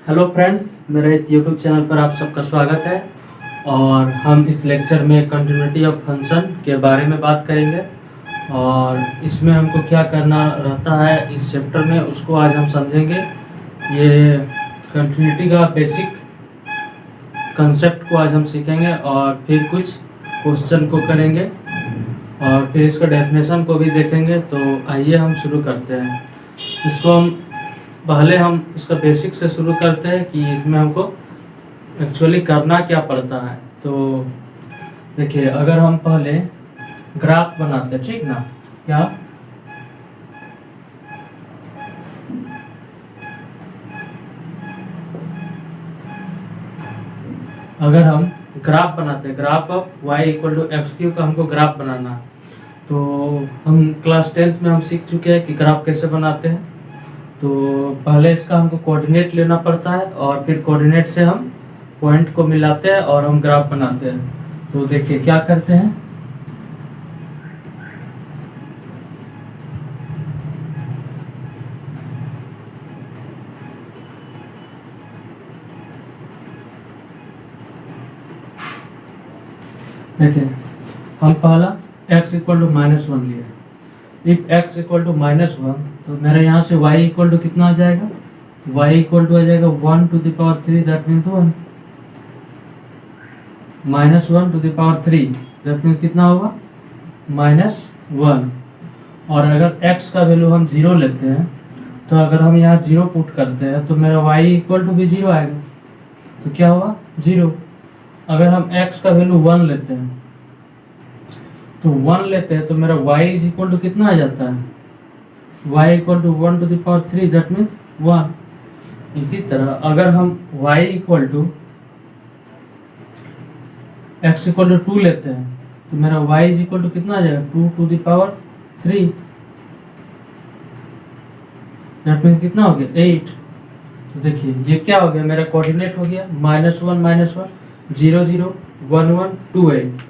Hello friends, मेरे इस YouTube channel पर आप सबका स्वागत है। और हम इस लेक्चर में कंटिन्यूटी ऑफ फंक्शन के बारे में बात करेंगे और इसमें हमको क्या करना रहता है इस चैप्टर में उसको आज हम समझेंगे। ये कंटिन्यूटी का बेसिक कंसेप्ट को आज हम सीखेंगे और फिर कुछ क्वेश्चन को करेंगे और फिर इसका डेफिनेशन को भी देखेंगे। तो आइए हम शुरू करते हैं। इसको हम इसका बेसिक से शुरू करते हैं कि इसमें हमको एक्चुअली करना क्या पड़ता है। तो देखिए, अगर हम पहले ग्राफ बनाते हैं, ठीक ना, क्या अगर हम ग्राफ बनाते हैं, graph of y equal to x cube का हमको ग्राफ बनाना है। तो हम क्लास 10th में हम सीख चुके हैं कि ग्राफ कैसे बनाते हैं। तो पहले इसका हमको कोऑर्डिनेट लेना पड़ता है और फिर कोऑर्डिनेट से हम पॉइंट को मिलाते हैं और हम ग्राफ बनाते हैं। तो देखिए क्या करते हैं। देखिए, हम पहला x इक्वल टू -1 लिए। इफ x इक्वल टू -1 तो मेरा यहाँ से y इक्वल टू कितना आ जाएगा। y इक्वल टू आ जाएगा 1 to the power 3, that means 1 -1 to the power 3, that means कितना होगा -1। और अगर x का वैल्यू हम 0 लेते हैं तो अगर हम यहाँ 0 पुट करते हैं तो मेरा y इक्वल टू भी 0 आएगा। तो क्या होगा 0। अगर हम x का वैल्यू 1 लेते हैं तो 1 लेते हैं तो मेरा y इज इक्वल टू कितना आ जाता है, y equal to 1 to the power 3, that means 1। इसी तरह अगर हम y equal to x equal to 2 लेते हैं तो मेरा y इज इक्वल टू कितना आ जाएगा 2 to the power 3, that means कितना हो गया 8। तो देखिए ये क्या हो गया, मेरा कोऑर्डिनेट हो गया -1 -1 0 0 1 1 2 8।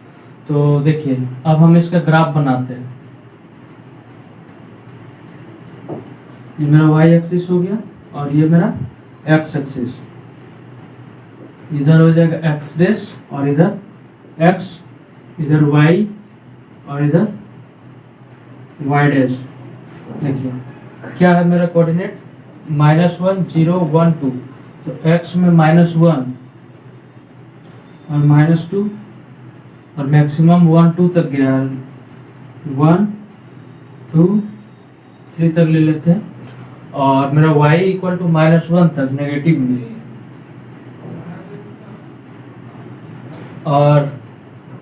तो देखिए अब हम इसका ग्राफ बनाते हैं। ये मेरा y एक्सिस हो गया और ये मेरा x एक्सिस। इधर हो जाएगा x डैश और इधर x, इधर y और इधर y डैश। देखिए क्या है मेरा कोऑर्डिनेट -1 0 1 2। तो x में -1 और -2 और मैक्सिमम 1 2 तक गया, 1 2 3 तक ले लेते हैं। और मेरा y इक्वल टू -1 तक नेगेटिव में और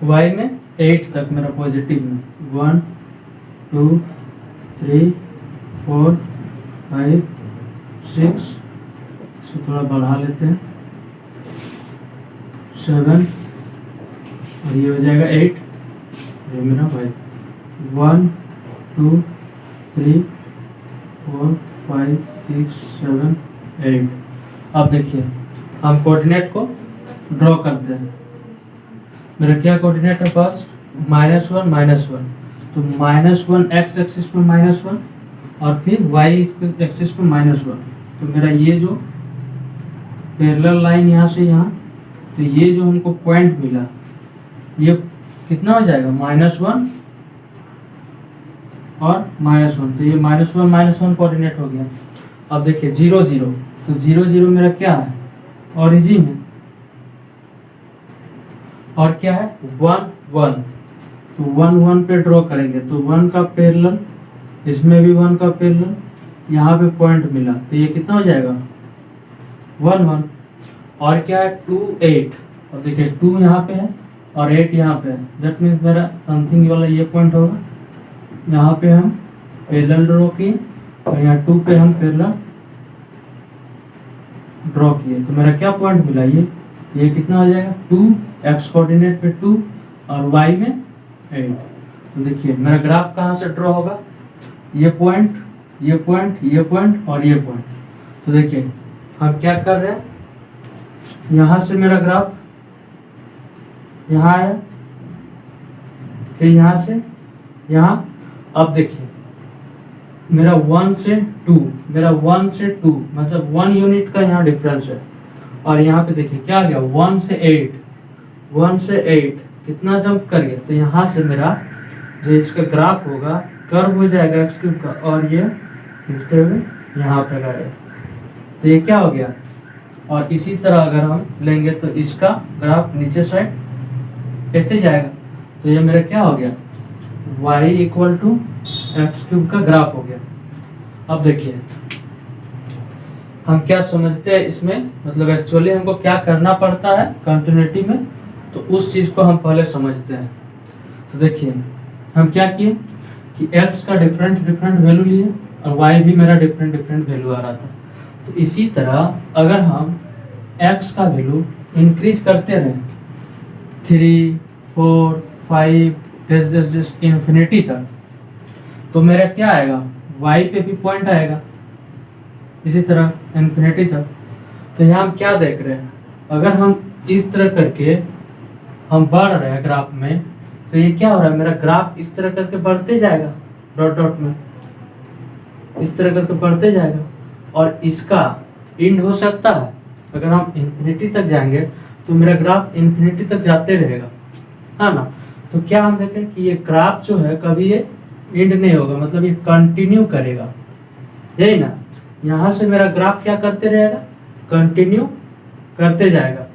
y में 8 तक मेरा पॉजिटिव में, 1 2 3 4 5 6, इसको थोड़ा बढ़ा लेते हैं, 7 और ये हो जाएगा 8। ये मेरा भाई 1 2 3 4 5 6 7 8। अब देखिए हम कोऑर्डिनेट को ड्रॉ करते हैं। मेरा क्या कोऑर्डिनेट है, फर्स्ट -1 -1। तो -1 x एक्सिस पे -1 और फिर y एक्सिस पे -1। तो मेरा ये जो पैरेलल लाइन यहाँ से यहाँ, तो ये जो हमको पॉइंट मिला ये कितना हो जाएगा -1 और -1। तो ये -1 कोऑर्डिनेट हो गया। अब देखिए 0 0, तो 0 0 मेरा क्या है, ओरिजिन है। और क्या है 1 1, तो 1 1 पे ड्रॉ करेंगे तो 1 का पैरेलल, इसमें भी 1 का पैरेलल, यहाँ पे पॉइंट मिला तो ये कितना हो जाएगा 1 1। और क्या है 2 8, और देखिए 2 यहाँ पे है और 8 यहाँ पे है, दैट मीन्स मेरा समथिंग वाला ये पॉइंट होगा। यहाँ पे हम पैरेलल ड्रॉ किए और यहाँ 2 पे हम पैरेलल ड्रॉ किए तो मेरा क्या पॉइंट मिला, ये कितना हो जाएगा 2, x कोऑर्डिनेट पे 2 और y में 8। तो देखिए मेरा ग्राफ कहाँ से ड्रॉ होगा, ये पॉइंट ये पॉइंट ये पॉइंट और ये पॉइंट। तो देखिए हम क्या कर रहे हैं, यहाँ से मेरा ग्राफ यहाँ है, फिर यहाँ से यहाँ। अब देखिए मेरा 1 से 2 मतलब 1 यूनिट का यहाँ डिफरेंस है। और यहाँ पे देखिए क्या आ गया, 1 से 8 कितना जंप कर गया, तो यहाँ से मेरा जो इसका ग्राफ होगा कर्व हो जाएगा एक्स क्यूब का, और ये मिलते हुए यहाँ तक आएगा। तो ये क्या हो गया। और इसी तरह अगर हम लेंगे तो इसका ग्राफ नीचे साइड ऐसे जाएगा। तो ये मेरा क्या हो गया, y equal to x cube का ग्राफ हो गया। अब देखिए हम क्या समझते हैं इसमें, मतलब एक्चुअली हमको क्या करना पड़ता है कंटिन्यूटी में, तो उस चीज को हम पहले समझते हैं। तो देखिए हम क्या किए कि x का डिफरेंट वैल्यू लिए और y भी मेरा डिफरेंट वैल्यू आ रहा था। तो इसी तरह अगर हम x का वैल्यू इंक्रीज करते रहे 3, 4, 5 इंफिनिटी तक, तो मेरा क्या आएगा, y पे भी पॉइंट आएगा इसी तरह इंफिनिटी तक। तो यहाँ हम क्या देख रहे हैं, अगर हम इस तरह करके हम बढ़ रहे हैं ग्राफ में, तो ये क्या हो रहा है, मेरा ग्राफ इस तरह करके बढ़ते जाएगा, डॉट डॉट में इस तरह करके बढ़ते जाएगा। और इसका एंड हो सकता है, अगर हम इंफिनिटी तक जाएंगे तो मेरा ग्राफ इंफिनिटी तक जाते रहेगा, है ना। तो क्या हम देखें कि ये ग्राफ जो है कभी ये एंड नहीं होगा, मतलब ये कंटिन्यू करेगा, यही ना। यहाँ से मेरा ग्राफ क्या करते रहेगा, कंटिन्यू करते जाएगा,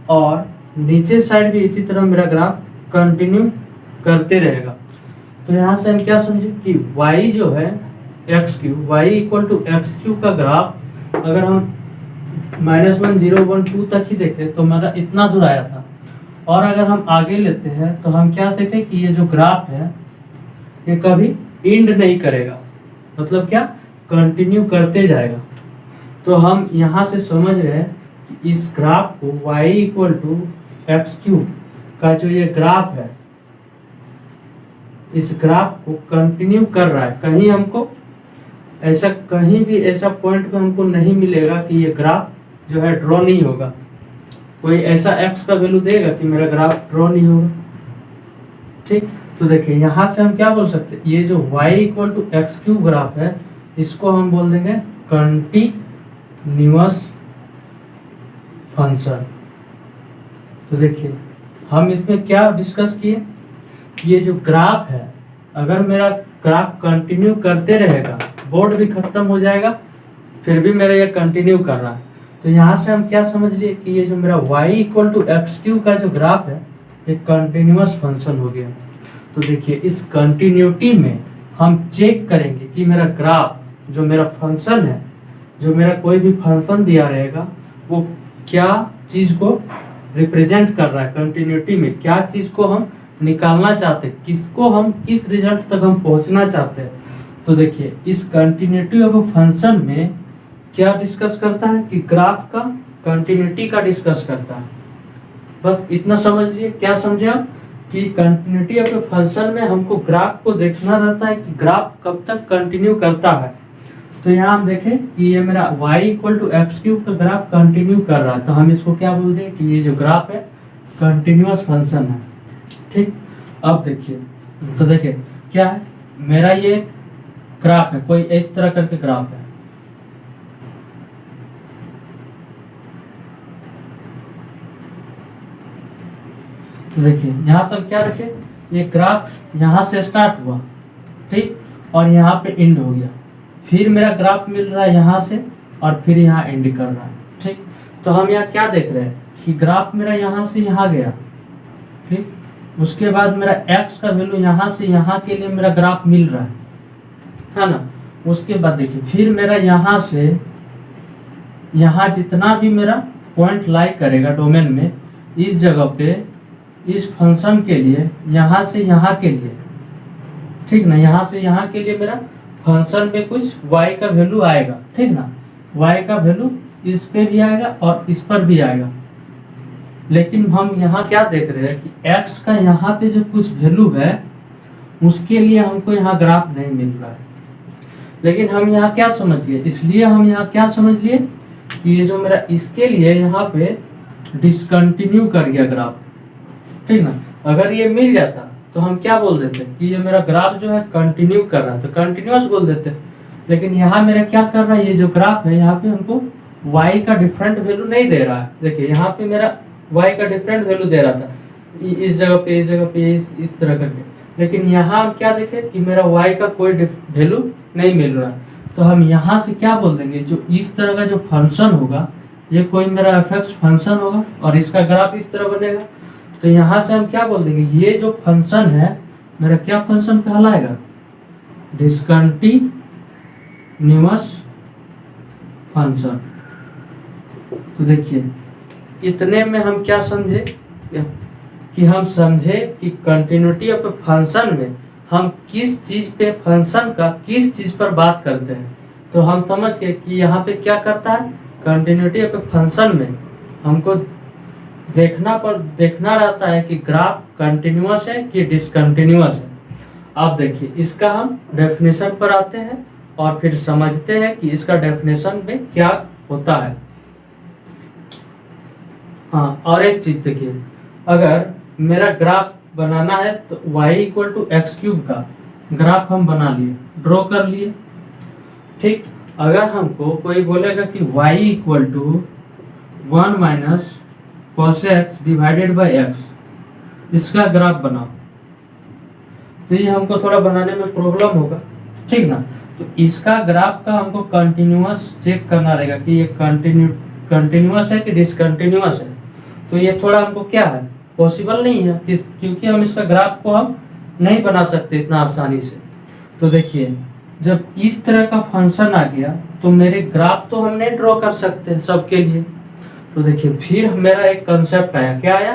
और नीचे साइड भी इसी तरह मेरा ग्राफ कंटिन्यू करते रहेगा। तो यहाँ से हम क्या समझे कि y जो है x cube, y equal to x cube का ग्राफ अगर हम -1, 0, 1, 2 तक ही देखें तो मेरा इतना दूर आया था। और अगर हम आगे लेते हैं तो हम क्या देखें कि ये जो ग्राफ है ये कभी एंड नहीं करेगा, मतलब क्या, कंटिन्यू करते जाएगा। तो हम यहाँ से समझ रहे हैं कि इस ग्राफ को y equal to x cube का जो ये ग्राफ है, इस ग्राफ को कंटिन्यू कर रहा है। कहीं हमको ऐसा कहीं भी ऐसा पॉइंट पे हमको नहीं मिलेगा कि ये ग्राफ जो है ड्रॉ नहीं होगा, कोई ऐसा x का वैल्यू देगा कि मेरा ग्राफ ड्रॉ नहीं होगा। ठीक, तो देखिए यहाँ से हम क्या बोल सकते हैं, ये जो y equal to x cube graph है इसको हम बोल देंगे कंटिन्यूअस फंक्शन। तो देखिए हम इसमें क्या डिस्कस किए, ये जो ग्राफ है अगर मेरा ग्राफ कंटिन्यू करते रहेगा, बोर्ड भी खत्म हो जाएगा फिर भी मेरा ये कंटिन्यू कर रहा है, तो यहाँ से हम क्या समझ लिए कि ये जो मेरा y equal to x cube का जो ग्राफ है ये कंटिन्यूअस फंक्शन हो गया। तो देखिए इस कंटिन्यूटी में हम चेक करेंगे कि मेरा ग्राफ जो मेरा फंक्शन है, जो मेरा कोई भी फंक्शन दिया रहेगा वो क्या चीज को रिप्रेजेंट कर रहा है, कंटिन्यूटी में क्या चीज को हम निकालना चाहते हैं, किसको हम किस रिजल्ट तक हम पहुंचना चाहते हैं। तो देखिए इस कंटिन्यूटी ऑफ फंक्शन में क्या डिस्कस करता है कि ग्राफ का कंटिन्यूटी का डिस्कस करता है। बस इतना समझ लिए, क्या समझे आप कि कंटिन्यूटी ऑफ फंक्शन में हमको ग्राफ को देखना रहता है कि ग्राफ कब तक कंटिन्यू करता है। तो यहाँ हम देखें कि ये मेरा y equal to x cube का ग्राफ कंटिन्यू कर रहा है, तो हम इसको क्या बोलते हैं कि ये जो ग्राफ है कंटिन्यूअस फंक्शन है। ठीक, अब देखिए, तो देखिए क्या है, मेरा ये ग्राफ है, कोई इस तरह करके ग्राफ है, तो देखिए यहाँ से हम क्या देखें, ये ग्राफ यहाँ से स्टार्ट हुआ, ठीक, और यहाँ पे एंड हो गया, फिर मेरा ग्राफ मिल रहा है यहाँ से और फिर यहाँ एंड कर रहा है। ठीक, तो हम यहाँ क्या देख रहे हैं कि ग्राफ मेरा यहाँ से यहाँ गया, ठीक, उसके बाद मेरा x का वैल्यू यहाँ से यहाँ के लिए मेरा ग्राफ मिल रहा है ना। उसके बाद देखिए फिर मेरा यहाँ से यहाँ जितना भी मेरा पॉइंट लाई करेगा डोमेन में, इस जगह पे इस फंक्शन के लिए यहाँ से यहाँ के लिए, ठीक ना, यहाँ से यहाँ के लिए मेरा फंक्शन में कुछ y का वैल्यू आएगा, ठीक ना, y का वैल्यू इस पे भी आएगा और इस पर भी आएगा। लेकिन हम यहाँ क्या देख रहे हैं कि x का यहाँ पे जो कुछ वैल्यू है उसके लिए हमको यहाँ ग्राफ नहीं मिल रहा है। लेकिन हम यहाँ क्या समझ लिए, इसलिए हम यहाँ क्या समझ लिए कि ये जो मेरा इसके लिए यहाँ पे डिसकंटिन्यू कर गया ग्राफ, ठीक ना। अगर ये मिल जाता तो हम क्या बोल देते कि ये मेरा ग्राफ जो है कंटिन्यू कर रहा है, तो कंटिन्यूअस बोल देते। लेकिन यहाँ मेरा क्या कर रहा है, ये जो ग्राफ है यहाँ पे हमको y का डिफरेंट वैल्यू नहीं दे रहा है। देखिए यहाँ पे मेरा y का डिफरेंट वैल्यू दे रहा था, इस जगह पे, इस जगह पे, इस तरह करके। लेकिन यहाँ हम क्या देखें कि मेरा y का कोई वैल्यू नहीं मिल रहा है। तो हम यहाँ से क्या बोल देंगे, जो इस तरह का जो फंक्शन होगा ये कोई मेरा एफ फंक्शन होगा और इसका ग्राफ इस तरह बनेगा। तो यहाँ से हम क्या बोल देंगे, ये जो फंक्शन है मेरा क्या फंक्शन कहलाएगा, डिस्कंटिन्यूअस फंक्शन। तो देखिए इतने में हम क्या समझे कि हम समझे कि कंटिन्यूटी ऑफ ए फंक्शन में हम किस चीज पे, फंक्शन का किस चीज पर बात करते हैं। तो हम समझ गए कि यहाँ पे क्या करता है, कंटिन्यूटी ऑफ ए फंक्शन में हमको देखना रहता है कि ग्राफ कंटिन्यूअस है कि डिसकंटिन्यूअस है। अब देखिए इसका हम डेफिनेशन पर आते हैं और फिर समझते हैं कि इसका डेफिनेशन में क्या होता है। हाँ, और एक चीज देखिए, अगर मेरा ग्राफ बनाना है तो y equal to x cube का ग्राफ हम बना लिए, ड्रॉ कर लिए। ठीक, अगर हमको कोई बोलेगा कि y equal to 1 minus cos x divided by x, इसका ग्राफ बनाओ, तो ये हमको थोड़ा बनाने में प्रॉब्लम होगा, ठीक ना। तो इसका ग्राफ का हमको कंटिन्यूअस चेक करना रहेगा कि ये कंटिन्यूअस है कि डिसकंटिन्यूअस है। तो ये थोड़ा हमको क्या है, पॉसिबल नहीं है क्योंकि हम इसका ग्राफ को हम नहीं बना सकते इतना आसानी से। तो देखिए जब इस तरह का फंक्शन आ गया तो मेरे ग्राफ तो हम नहीं ड्रॉ कर सकते सबके लिए। तो देखिए फिर मेरा एक कंसेप्ट आया, क्या आया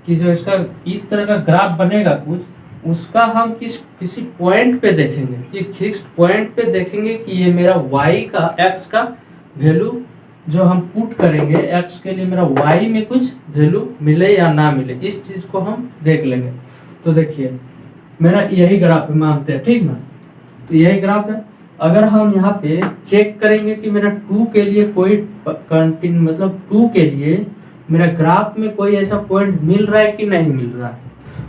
कि जो इसका इस तरह का ग्राफ बनेगा कुछ, उसका हम किसी पॉइंट पे देखेंगे, एक फिक्स्ड पॉइंट पे देखेंगे कि ये मेरा y का, x का वैल्यू जो हम पुट करेंगे, x के लिए मेरा y में कुछ वैल्यू मिले या ना मिले, इस चीज को हम देख लेंगे। तो देखिए मेरा यही ग्राफ है, मानते हैं, ठीक ना। तो यही ग्राफ है। अगर हम यहाँ पे चेक करेंगे कि मेरा 2 के लिए कोई मतलब 2 के लिए मेरा ग्राफ में कोई ऐसा पॉइंट मिल रहा है कि नहीं मिल रहा है।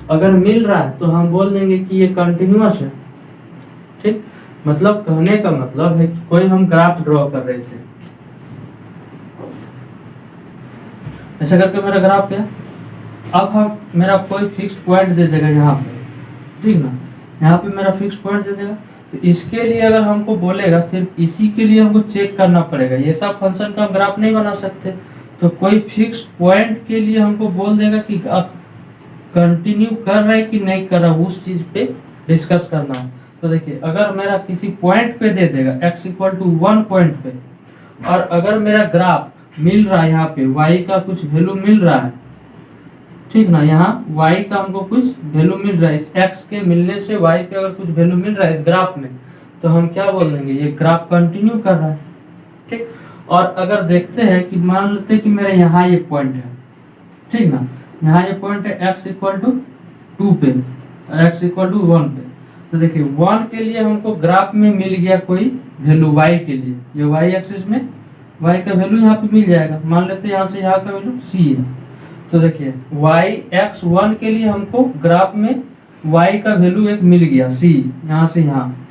अगर मिल रहा है तो हम बोल देंगे कि ये कंटिन्यूअस है, ठीक। मतलब कहने का मतलब है कि कोई हम ग्राफ ड्रॉ कर रहे थे, ऐसा करके मेरा ग्राफ क्या, अब हम मेरा कोई फिक्स्ड पॉइंट दे देगा यहाँ पे, ठीक ना। यहाँ पे मेरा फिक्स्ड पॉइंट दे देगा। तो इसके लिए अगर हमको बोलेगा, सिर्फ इसी के लिए हमको चेक करना पड़ेगा, ये सब फंक्शन का हम ग्राफ नहीं बना सकते। तो कोई फिक्स्ड पॉइंट के लिए हमको बोल देगा कि आप कंटिन्यू कर रहे कि नहीं कर रहा, उस चीज पे डिस्कस करना है। तो देखिए अगर मेरा किसी पॉइंट पे दे देगा x इक्वल टू 1 पॉइंट पे, और अगर मेरा ग्राफ मिल रहा है यहाँ पे y का कुछ वैल्यू मिल रहा है, ठीक ना, यहाँ y का हमको कुछ वैल्यू मिल रहा है, इस x के मिलने से y पे अगर कुछ वैल्यू मिल रहा है इस ग्राफ में, तो हम क्या बोल देंगे, ये ग्राफ कंटिन्यू कर रहा है, ठीक। और अगर देखते हैं कि मान लेते हैं कि मेरा यहाँ ये पॉइंट है, ठीक ना, यहाँ ये पॉइंट है x इक्वल टू 2 पे, x इक्वल टू 1 पे। तो देखिए 1 के लिए हमको ग्राफ में मिल गया कोई वैल्यू y के लिए, ये y एक्सिस में y का वैल्यू यहाँ पे मिल जाएगा। मान लेते हैं यहाँ से यहाँ का वैल्यू c है। तो देखिए x1 के लिए हमको ग्राफ में y का वैल्यू एक मिल गया c, यहाँ से यहाँ।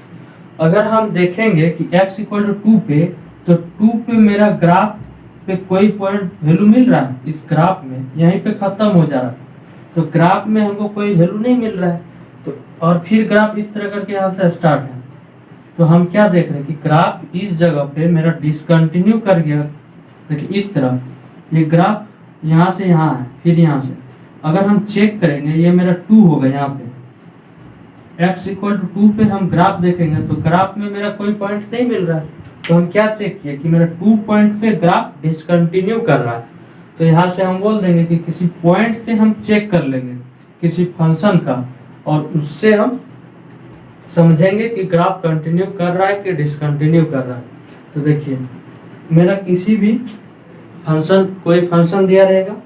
अगर हम देखेंगे कि x इक्वल टू 2 पे, तो 2 पे मेरा ग्राफ पे कोई पॉइंट वैल्यू मिल रहा है इस ग्राफ में, यहीं पे खत्म हो जा रहा है। तो ग्राफ में हमको कोई वैल्यू नहीं मिल रहा है, तो और फिर ग्राफ इस तरह करके यहाँ से स्टार्ट है। तो हम क्या देख रहे हैं कि ग्राफ इस जगह पे मेरा डिसकंटिन्यू कर गया। देखिए इस तरह ये ग्राफ यहाँ से यहाँ है, फिर यहाँ से अगर हम चेक करेंगे ये मेरा 2 होगा, यहाँ पे x इक्वल टू 2 पे हम ग्राफ देखेंगे तो ग्राफ में मेरा कोई पॉइंट नहीं मिल रहा है। तो हम क्या चेक किए कि मेरा 2 पॉइंट पे ग्राफ डिसकंटिन्यू कर रहा है। तो यहाँ से हम बोल देंगे कि किसी पॉइंट से हम चेक कर लेंगे किसी फंक्शन का, और उससे हम समझेंगे कि ग्राफ कंटिन्यू कर रहा है कि डिसकंटिन्यू कर रहा है। तो देखिए मेरा किसी भी फंक्शन, कोई फंक्शन दिया रहेगा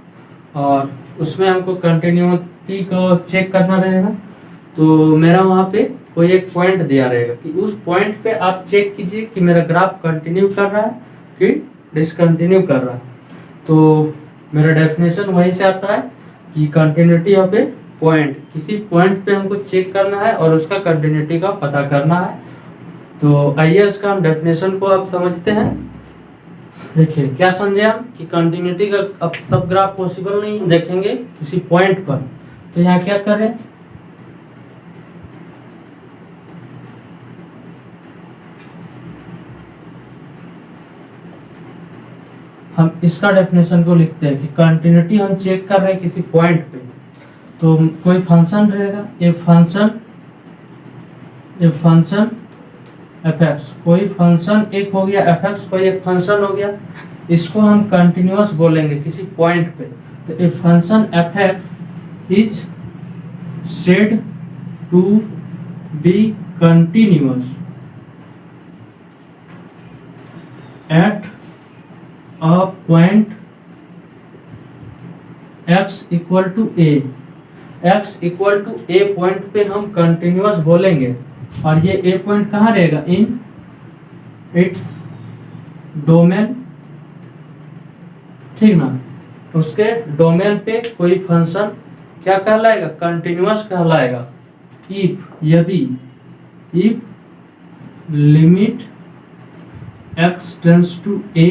और उसमें हमको कंटिन्यूटी को चेक करना रहेगा। तो मेरा वहाँ पे कोई एक पॉइंट दिया रहेगा कि उस पॉइंट पे आप चेक कीजिए कि मेरा ग्राफ कंटिन्यू कर रहा है कि डिसकंटिन्यू कर रहा है। तो मेरा डेफिनेशन वहीं से आता है कि कंटिन्यूटी ऑफ ए पॉइंट, किसी पॉइंट पे हमको चेक करना है और उसका कंटिन्यूटी का पता करना है। तो आइए इसका हम डेफिनेशन को आप समझते हैं। देखिए क्या समझे हम कि कंटिन्यूटी का अब सब ग्राफ पॉसिबल नहीं, देखेंगे किसी पॉइंट पर। तो यहाँ क्या करें, हम इसका डेफिनेशन को लिखते हैं कि कंटिन्यूटी हम चेक कर रहे हैं किसी पॉइंट पे। तो कोई फंक्शन रहेगा, ए फंक्शन एफ एक्स, कोई फंक्शन एक हो गया एफ एक्स, कोई एक फंक्शन हो गया, इसको हम कंटिन्यूअस बोलेंगे किसी पॉइंट पे। तो a function f x is said to be continuous at a point x equal to a. x equal to a point पे हम कंटिन्यूअस बोलेंगे, और ये ए पॉइंट कहाँ रहेगा, इन इट्स डोमेन, ठीक ना। उसके डोमेन पे कोई फंक्शन क्या कहलाएगा, कंटिन्यूअस कहलाएगा। यदि limit x tends to a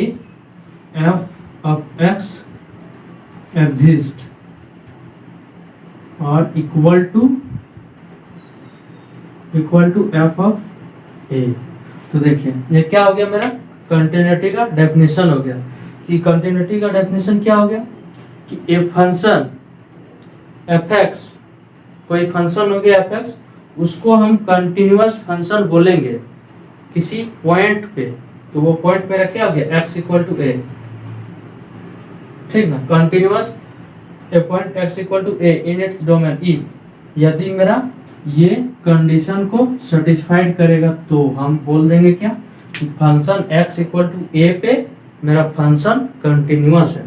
f of x exist और equal to f of a। तो देखिए ये क्या हो गया, मेरा कंटिन्यूटी का डेफिनेशन हो गया। कि कंटिन्यूटी का डेफिनेशन क्या हो गया कि ए फंक्शन एफ एक्स, कोई फंक्शन हो गया एफ एक्स, उसको हम कंटिन्यूअस फंक्शन बोलेंगे किसी पॉइंट पे। तो वो पॉइंट मेरा क्या हो गया, x इक्वल टू ए, ठीक ना। Continuous a point x equal to a in its domain E, यदि मेरा ये कंडीशन को सेटिस्फाइड करेगा तो हम बोल देंगे क्या कि function x equal to a पे मेरा फंक्शन कंटिन्यूअस है।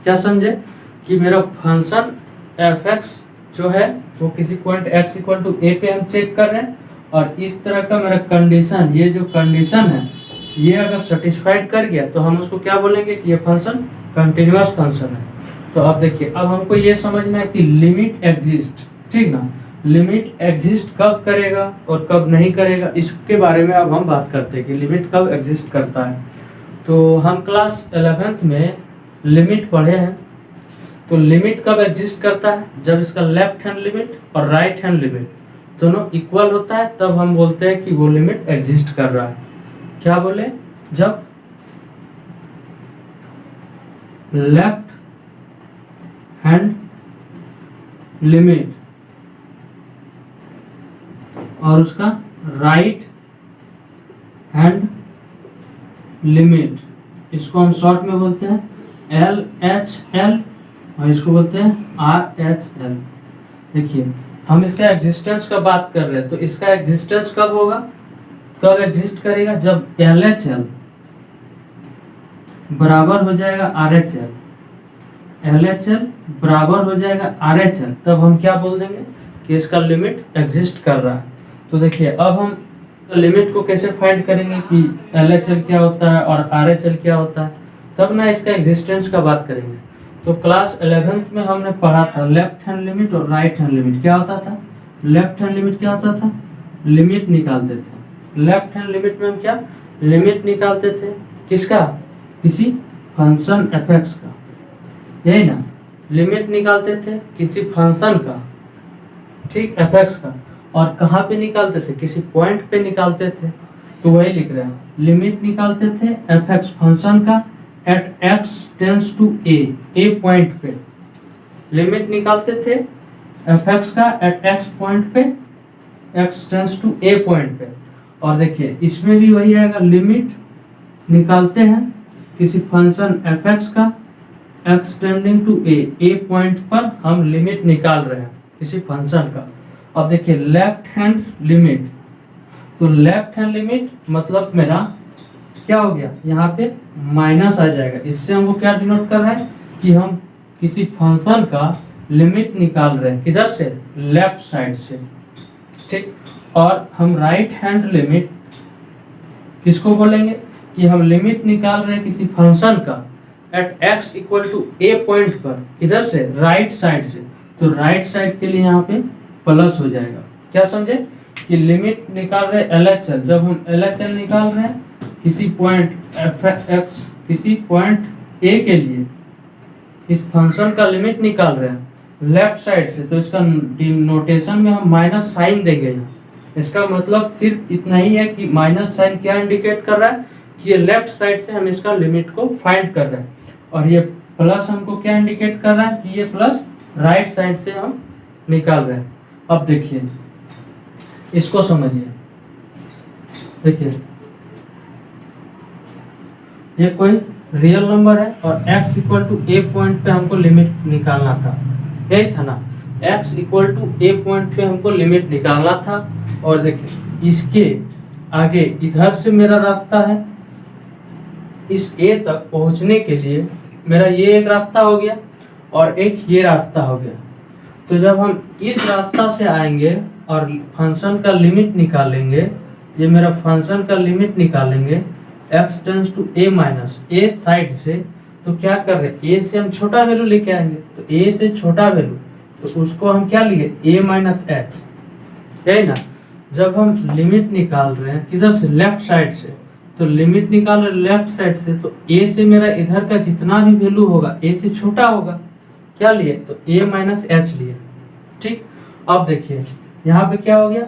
क्या समझे कि मेरा फंक्शन एफ एक्स जो है वो किसी point x equal to a पे हम चेक कर रहे हैं, और इस तरह का मेरा कंडीशन, ये जो कंडीशन है ये अगर सेटिस्फाइड कर गया तो हम उसको क्या बोलेंगे कि ये फंक्शन कंटिन्यूअस फंक्शन है। तो अब देखिए, अब हमको ये समझना है कि लिमिट एग्जिस्ट, ठीक ना। लिमिट एग्जिस्ट कब करेगा और कब नहीं करेगा, इसके बारे में अब हम बात करते हैं कि लिमिट कब एग्जिस्ट करता है। तो हम क्लास 11th में लिमिट पढ़े हैं। तो लिमिट कब एग्जिस्ट करता है, जब इसका लेफ्ट हैंड लिमिट और राइट हैंड लिमिट दोनों इक्वल होता है, तब हम बोलते हैं कि वो लिमिट एग्जिस्ट कर रहा है। क्या बोले, जब लेफ्ट हैंड लिमिट और उसका राइट हैंड लिमिट, इसको हम शॉर्ट में बोलते हैं LHL और इसको बोलते हैं RHL। देखिए हम इसका एग्जिस्टेंस का बात कर रहे हैं, तो इसका एग्जिस्टेंस कब होगा, कब एग्जिस्ट करेगा, जब LHL बराबर हो जाएगा RHL, LHL बराबर हो जाएगा RHL, तब हम क्या बोल देंगे कि इसका लिमिट एग्जिस्ट कर रहा है। तो देखिए अब हम लिमिट को कैसे फाइंड करेंगे कि LHL क्या होता है और RHL क्या होता है, तब ना इसका एग्जिस्टेंस का बात करेंगे। तो क्लास 11th में हमने पढ़ा था लेफ्ट हैंड लिमिट और राइट हैंड लिमिट। क्या होता था, लेफ्ट हैंड लिमिट क्या होता था, लिमिट निकालते थे। लेफ्ट हैंड लिमिट में हम क्या लिमिट निकालते थे, किसका, किसी फंक्शन एफ एक्स का, यही ना। लिमिट निकालते थे किसी फंक्शन का, ठीक, एफ एक्स का, और कहाँ पे निकालते थे, किसी पॉइंट पे निकालते थे। तो वही लिख रहे हैं, लिमिट निकालते थे एफ एक्स फंक्शन का at x tends to a point पे। लिमिट निकालते थे एफ एक्स का एट एक्स पॉइंट पे, x tends to a point पे। और देखिए इसमें भी वही आएगा, लिमिट निकालते हैं किसी फंक्शन एफ एक्स का x tending to a point पर हम लिमिट निकाल रहे हैं किसी फंक्शन का। अब देखिए लेफ्ट हैंड लिमिट, तो लेफ्ट हैंड लिमिट मतलब मेरा क्या हो गया, यहाँ पे माइनस आ जाएगा। इससे हमको क्या डिनोट कर रहा है कि हम किसी फंक्शन का लिमिट निकाल रहे हैं, किधर से, लेफ्ट साइड से, ठीक। और हम राइट हैंड लिमिट किसको बोलेंगे कि हम लिमिट निकाल रहे हैं किसी फंक्शन का at x equal to a point पर, किधर से, राइट साइड से। तो राइट साइड के लिए यहाँ पे प्लस हो जाएगा। क्या समझे कि लिमिट निकाल रहे LHL। जब हम LHL निकाल रहे हैं किसी पॉइंट f(x) किसी पॉइंट a के लिए, इस फंक्शन का लिमिट निकाल रहे हैं लेफ्ट साइड से, तो इसका नोटेशन में हम माइनस साइन देंगे यहाँ। इसका मतलब सिर्फ इतना ही है कि माइनस साइन क्या इंडिकेट कर रहा है कि ये लेफ्ट साइड से हम इसका लिमिट को फाइंड कर रहे हैं, और ये प्लस हमको क्या इंडिकेट कर रहा है कि ये प्लस राइट साइड से हम निकाल रहे हैं। अब देखिए इसको समझिए। देखिए ये कोई रियल नंबर है और x equal to a point पे हमको लिमिट निकालना था, यही था ना। x equal to a point पे हमको लिमिट निकालना था, और देखिए इसके आगे इधर से मेरा रास्ता है, इस a तक पहुंचने के लिए मेरा ये एक रास्ता हो गया और एक ये रास्ता हो गया। तो जब हम इस रास्ता से आएंगे और फंक्शन का लिमिट निकालेंगे, ये मेरा फंक्शन का लिमिट निकालेंगे x tends to a minus a side से, तो क्या कर रहे हैं a से हम छोटा वैल्यू लेके आएंगे, तो a से छोटा वैल्यू तो उसको हम क्या लिए a माइनस h, है ना। जब हम लिमिट निकाल रहे हैं किधर से, लेफ्ट साइड से, तो लिमिट निकाल रहे लेफ्ट साइड से, तो a से मेरा इधर का जितना भी वैल्यू होगा a से छोटा होगा, क्या लिए तो a माइनस h लिए। ठीक, अब देखिए यहाँ पे क्या हो गया,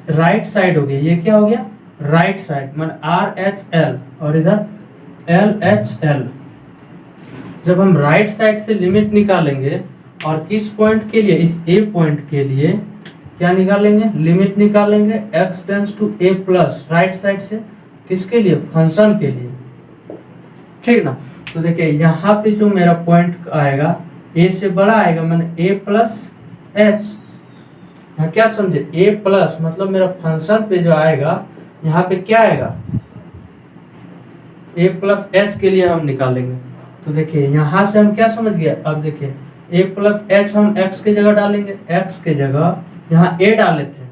राइट साइड हो गया, ये क्या हो गया राइट साइड, मान RHL और इधर LHL। जब हम राइट साइड से लिमिट निकालेंगे और किस पॉइंट के लिए, इस a पॉइंट के लिए क्या निकालेंगे, लिमिट निकालेंगे x tends to a plus right side से, किसके लिए, फंक्शन के लिए, ठीक ना। तो देखिए यहाँ पे जो मेरा पॉइंट आएगा a से बड़ा आएगा, मैंने a प्लस h, यहाँ क्या समझे a प्लस मतलब मेरा फंक्शन पे जो आएगा यहाँ पे क्या आएगा a प्लस h के लिए हम निकालेंगे। तो देखिए यहाँ से हम क्या समझ गए, अब देखिए a प्लस h हम x के जगह डालेंगे, x के जगह यहाँ a डाले थे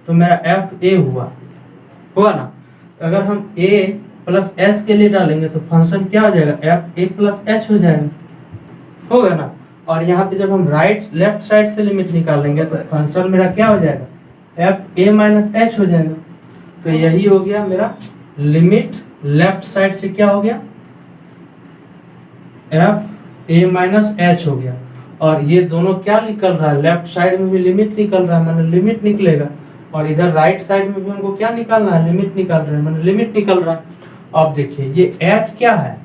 तो मेरा f a हुआ ना। अगर हम a प्लस h के लिए डालेंगे तो फंक्शन क्या हो जाएगा, f a प्लस h हो जाएगा, होगा ना। और यहाँ पे जब हम लेफ्ट साइड से लिमिट निकालेंगे तो फंक्शन मेरा क्या हो जाएगा, f a माइनस h हो जाएगा। तो यही हो गया मेरा लिमिट लेफ्ट साइड से क्या हो गया, f a माइनस h हो गया। और ये दोनों क्या निकल रहा है, लेफ्ट साइड में भी लिमिट निकल रहा है, मैंने लिमिट निकलेगा, और इधर राइट साइड में भी हमको क्या निकालना है, लिमिट निकाल रहे हैं, मैंने लिमिट निकल रहा है। अब देखिए ये h क्या है,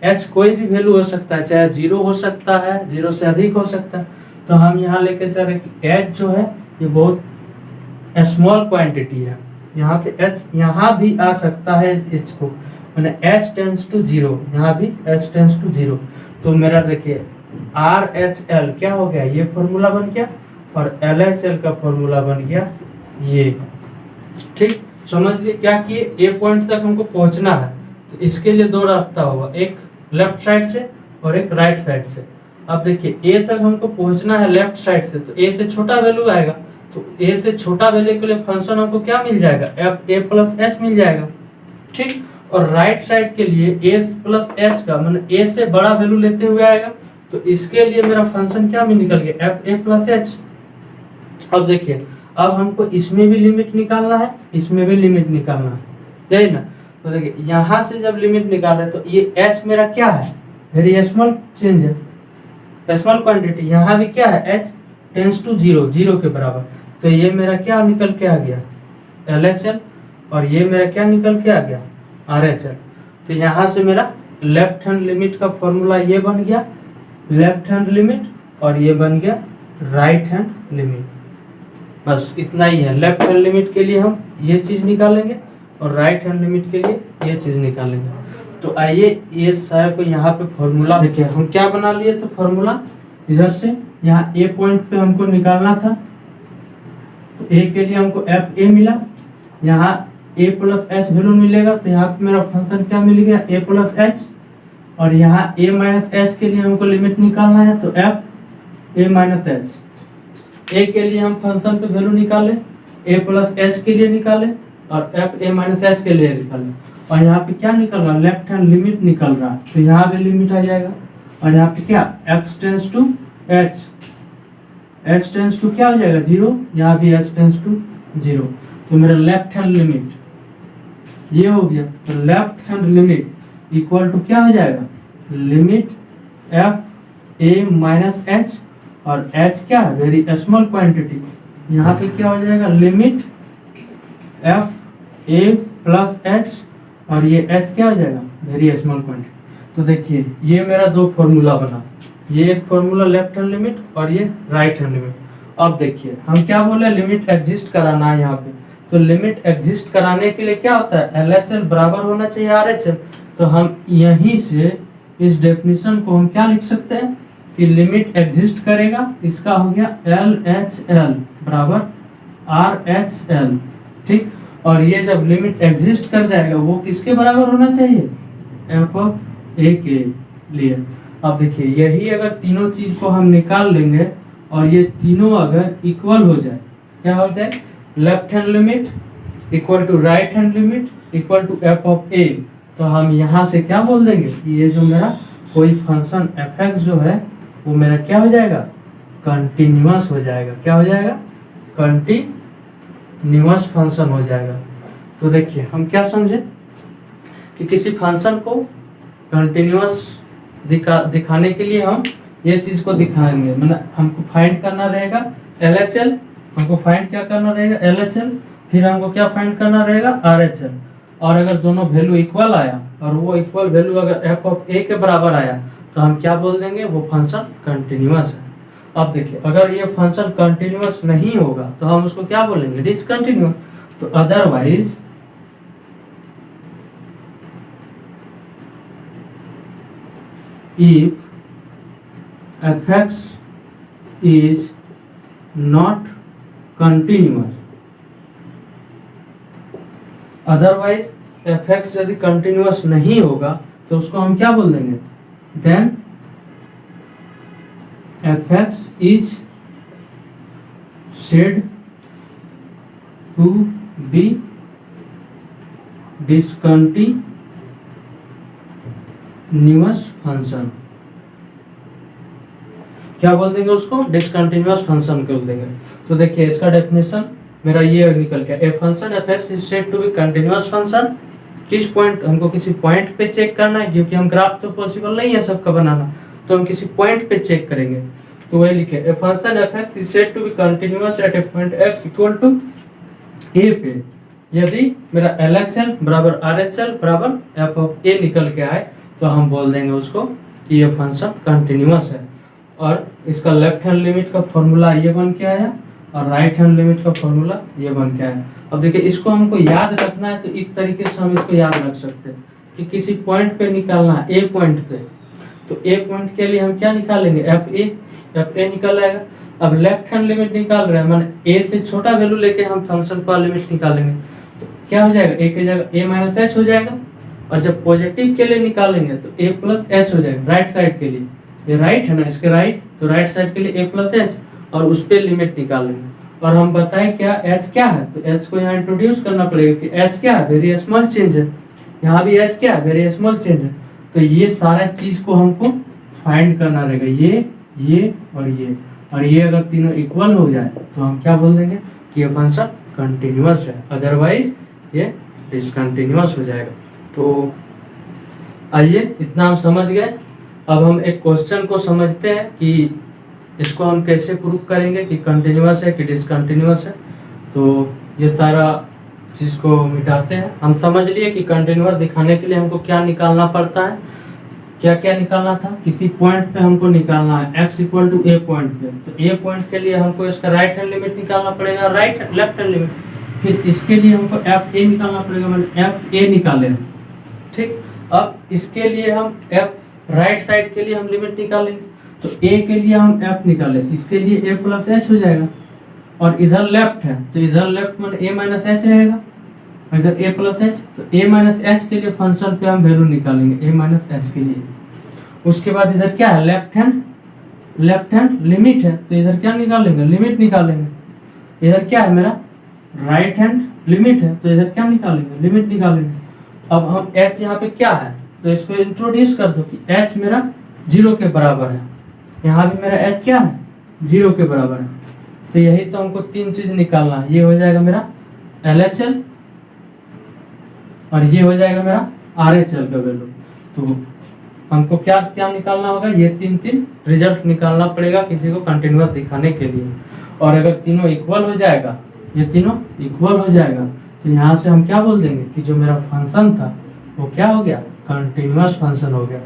h कोई भी वैल्यू हो सकता है, चाहे 0 हो सकता है, 0 से अधिक हो सकता है। तो हम यहाँ लेके चल रहे कि h जो है ये बहुत स्मॉल क्वांटिटी है, यहाँ पे h यहाँ भी आ सकता है, h को मैंने h टेंस टू 0, यहाँ भी h टेंस टू 0। तो मेरा देखिए RHL क्या हो गया, ये फॉर्मूला बन गया, और LHL का फॉर्मूला बन गया ये। ठीक, समझ लिए क्या किए, a पॉइंट तक हमको पहुंचना है, तो इसके लिए दो रास्ता होगा, एक लेफ्ट साइड से और एक राइट साइड से। अब देखिए a तक हमको पहुंचना है लेफ्ट साइड से, तो a से छोटा वैल्यू आएगा, तो a से छोटा वैल्यू के लिए फंक्शन हमको क्या मिल जाएगा, f a प्लस h मिल जाएगा। ठीक, और राइट साइड के लिए a प्लस h का मतलब a से बड़ा वैल्यू लेते हुए आएगा, तो इसके लिए मेरा फंक्शन क्या में निकल गया, f a प्लस h। अब देखिए अब हमको इसमें भी लिमिट निकालना है, इसमें भी लिमिट निकालना है, यही ना। तो देखिए यहाँ से जब लिमिट निकाल रहे तो ये h मेरा क्या है, वेरी स्मॉल चेंज है, स्मॉल क्वांटिटी। यहाँ भी क्या है, h टेंस टू 0, 0 के बराबर। तो ये मेरा क्या निकल के आ गया, LHL, और ये मेरा क्या निकल के आ गया, RHL। तो यहाँ से मेरा लेफ्ट हैंड लिमिट का फॉर्मूला ये बन गया, लेफ्ट हैंड लिमिट, और ये बन गया राइट हैंड लिमिट। बस इतना ही है, लेफ्ट हैंड लिमिट के लिए हम ये चीज़ निकालेंगे और राइट हैंड लिमिट के लिए ये चीज़ निकालेंगे। तो आइए ये सारे को यहाँ पे फॉर्मूला देखिए, हम क्या बना लिए, तो फॉर्मूला इधर से यहाँ a पॉइंट पे हमको निकालना था, तो a के लिए हमको f a मिला, यहाँ a प्लस h वैल्यू मिलेगा, तो यहाँ पे मेरा फंक्शन क्या मिल गया, a प्लस h, और यहाँ a माइनस h के लिए हमको लिमिट निकालना है, तो f a minus h। a के लिए हम फंक्शन पे वैल्यू निकाले, a प्लस h के लिए निकाले, और f a माइनस h के लिए निकाले, और यहाँ पे क्या निकल रहा है, लेफ्ट हैंड लिमिट निकल रहा है, तो यहाँ भी लिमिट आ जाएगा, और यहाँ पे क्या x tends to h, h tends to क्या हो जाएगा 0, यहाँ भी h टेंस टू 0। तो मेरा लेफ्ट हैंड लिमिट ये हो गया। तो left hand limit equal to क्या हो जाएगा, limit f a minus h, और h क्या है वेरी स्मॉल क्वांटिटी, यहाँ पे क्या हो जाएगा लिमिट एफ ए प्लस एच, और ये h क्या हो जाएगा वेरी स्मॉल क्वांटिटी। तो देखिए ये मेरा दो फॉर्मूला बना, ये एक फॉर्मूला लेफ्ट हैंड लिमिट और ये राइट हैंड लिमिट। अब देखिए हम क्या बोले, लिमिट एग्जिस्ट कराना है यहाँ पे। तो लिमिट एग्जिस्ट कराने के लिए क्या होता है, LHL बराबर होना चाहिए RHL। तो हम यहीं से इस डेफिनेशन को हम क्या लिख सकते हैं कि लिमिट एग्जिस्ट करेगा, इसका हो गया LHL बराबर RHL, ठीक। और ये जब लिमिट एग्जिस्ट कर जाएगा वो किसके बराबर होना चाहिए, एफ ऑफ ए के लिए। अब देखिए यही अगर तीनों चीज को हम निकाल लेंगे और ये तीनों अगर इक्वल हो जाए, क्या हो जाए, left hand limit equal to right hand limit equal to f of a, तो हम यहाँ से क्या बोल देंगे कि ये जो मेरा कोई फंक्शन एफ एक्स जो है वो मेरा क्या हो जाएगा, कंटिन्यूअस हो जाएगा। क्या हो जाएगा, कंटिन्यूअस फंक्शन हो जाएगा। तो देखिए हम क्या समझे कि किसी फंक्शन को कंटिन्यूअस दिखाने के लिए हम ये चीज को दिखाएंगे, मतलब हमको फाइंड करना रहेगा LHL, हमको फाइंड क्या करना रहेगा LHL, फिर हमको क्या फाइंड करना रहेगा RHL। और अगर दोनों वैल्यू इक्वल आया और वो इक्वल वैल्यू अगर एफ ऑफ ए के बराबर आया तो हम क्या बोल देंगे, वो फंक्शन कंटिन्यूअस है। अब देखिए अगर ये फंक्शन कंटिन्यूअस नहीं होगा तो हम उसको क्या बोलेंगे, डिसकंटिन्यूअस। तो otherwise if fx is not continuous, otherwise fx यदि कंटिन्यूअस नहीं होगा तो उसको हम क्या बोल देंगे, then fx is said to be discontinuous function. क्या बोल देंगे उसको, डिसकंटिन्यूअस फंक्शन बोल देंगे। तो देखिए इसका डेफिनेशन मेरा ये निकल गया, a function f x is said to be continuous function. किस पॉइंट, हमको किसी पॉइंट पे चेक करना है, क्योंकि हम ग्राफ तो पॉसिबल नहीं है सबका बनाना, तो हम किसी पॉइंट पे चेक करेंगे। तो वही लिखे, a function f x is said to be continuous at a point x equal to a पे, यदि मेरा LHL बराबर RHL बराबर एफ ऑफ ए निकल के आए तो हम बोल देंगे उसको कि ये फंक्शन कंटिन्यूअस है। और इसका लेफ्ट हैंड लिमिट का फॉर्मूला ये बन के आया और राइट हैंड लिमिट का फॉर्मूला ये बन के आया। अब देखिए इसको हमको याद रखना है तो इस तरीके से हम इसको याद रख सकते हैं कि किसी पॉइंट पे निकालना है, ए पॉइंट पे, तो ए पॉइंट के लिए हम क्या निकालेंगे, एफ ए निकल आएगा। अब लेफ्ट हैंड लिमिट निकाल रहे हैं, माने ए से छोटा वैल्यू लेके हम फंक्शन का लिमिट निकालेंगे, तो क्या हो जाएगा, ए की जगह ए माइनस एच हो जाएगा। और जब पॉजिटिव के लिए निकालेंगे तो ए प्लस एच हो जाएगा, राइट साइड के लिए, ये राइट है ना, इसके राइट, तो राइट साइड के लिए ए प्लस एच, और उस पर लिमिट निकालेंगे। और हम बताएं क्या एच क्या है, तो एच को यहाँ इंट्रोड्यूस करना पड़ेगा कि एच क्या है, वेरी स्मॉल चेंज है, यहाँ भी एच क्या है, वेरी स्मॉल चेंज है। तो ये सारा चीज को हमको फाइंड करना रहेगा, ये और ये अगर तीनों इक्वल हो जाए तो हम क्या बोल देंगे कि ये फंक्शन कंटिन्यूअस है, अदरवाइज ये डिसकंटिन्यूअस हो जाएगा। तो आइए इतना हम समझ गए। अब हम एक क्वेश्चन को समझते हैं कि इसको हम कैसे प्रूव करेंगे कि कंटिन्यूअस है कि डिसकंटिन्यूअस है। तो ये सारा चीज को मिटाते हैं। हम समझ लिए कि कंटिन्यूअस दिखाने के लिए हमको क्या निकालना पड़ता है, क्या क्या निकालना था, किसी पॉइंट पे हमको निकालना है x equal to a point पे, तो ए पॉइंट के लिए हमको इसका राइट हैंड लिमिट निकालना पड़ेगा, लेफ्ट हैंड लिमिट, फिर इसके लिए हमको एफ ए निकालना पड़ेगा, मतलब एफ ए निकाले, ठीक। अब इसके लिए हम एफ राइट साइड के लिए हम लिमिट निकालेंगे, तो ए के लिए हम एफ निकाले, इसके लिए ए प्लस एच हो जाएगा, और इधर लेफ्ट है तो इधर लेफ्ट में ए माइनस एच रहेगा, इधर ए प्लस एच, तो ए माइनस एच के लिए फंक्शन पे हम वैल्यू निकालेंगे, ए माइनस एच के लिए। उसके बाद इधर क्या है, लेफ्ट हैंड लिमिट है, तो इधर क्या निकालेंगे, लिमिट निकालेंगे। इधर क्या है मेरा राइट हैंड लिमिट है, तो इधर क्या निकालेंगे, लिमिट निकालेंगे। अब हम h यहाँ पे क्या है, तो इसको इंट्रोड्यूस कर दो कि h मेरा 0 के बराबर है, यहाँ भी मेरा h क्या है 0 के बराबर है। तो यही तो हमको तीन चीज निकालना है। ये हो जाएगा मेरा LHL और ये हो जाएगा मेरा RHL का वैल्यू। तो हमको क्या क्या निकालना होगा, ये तीन रिजल्ट निकालना पड़ेगा किसी को कंटिन्यूअस दिखाने के लिए। और अगर तीनों इक्वल हो जाएगा, ये तीनों इक्वल हो जाएगा, तो यहाँ से हम क्या बोल देंगे कि जो मेरा फंक्शन था वो क्या हो गया, कंटिन्यूअस फंक्शन हो गया।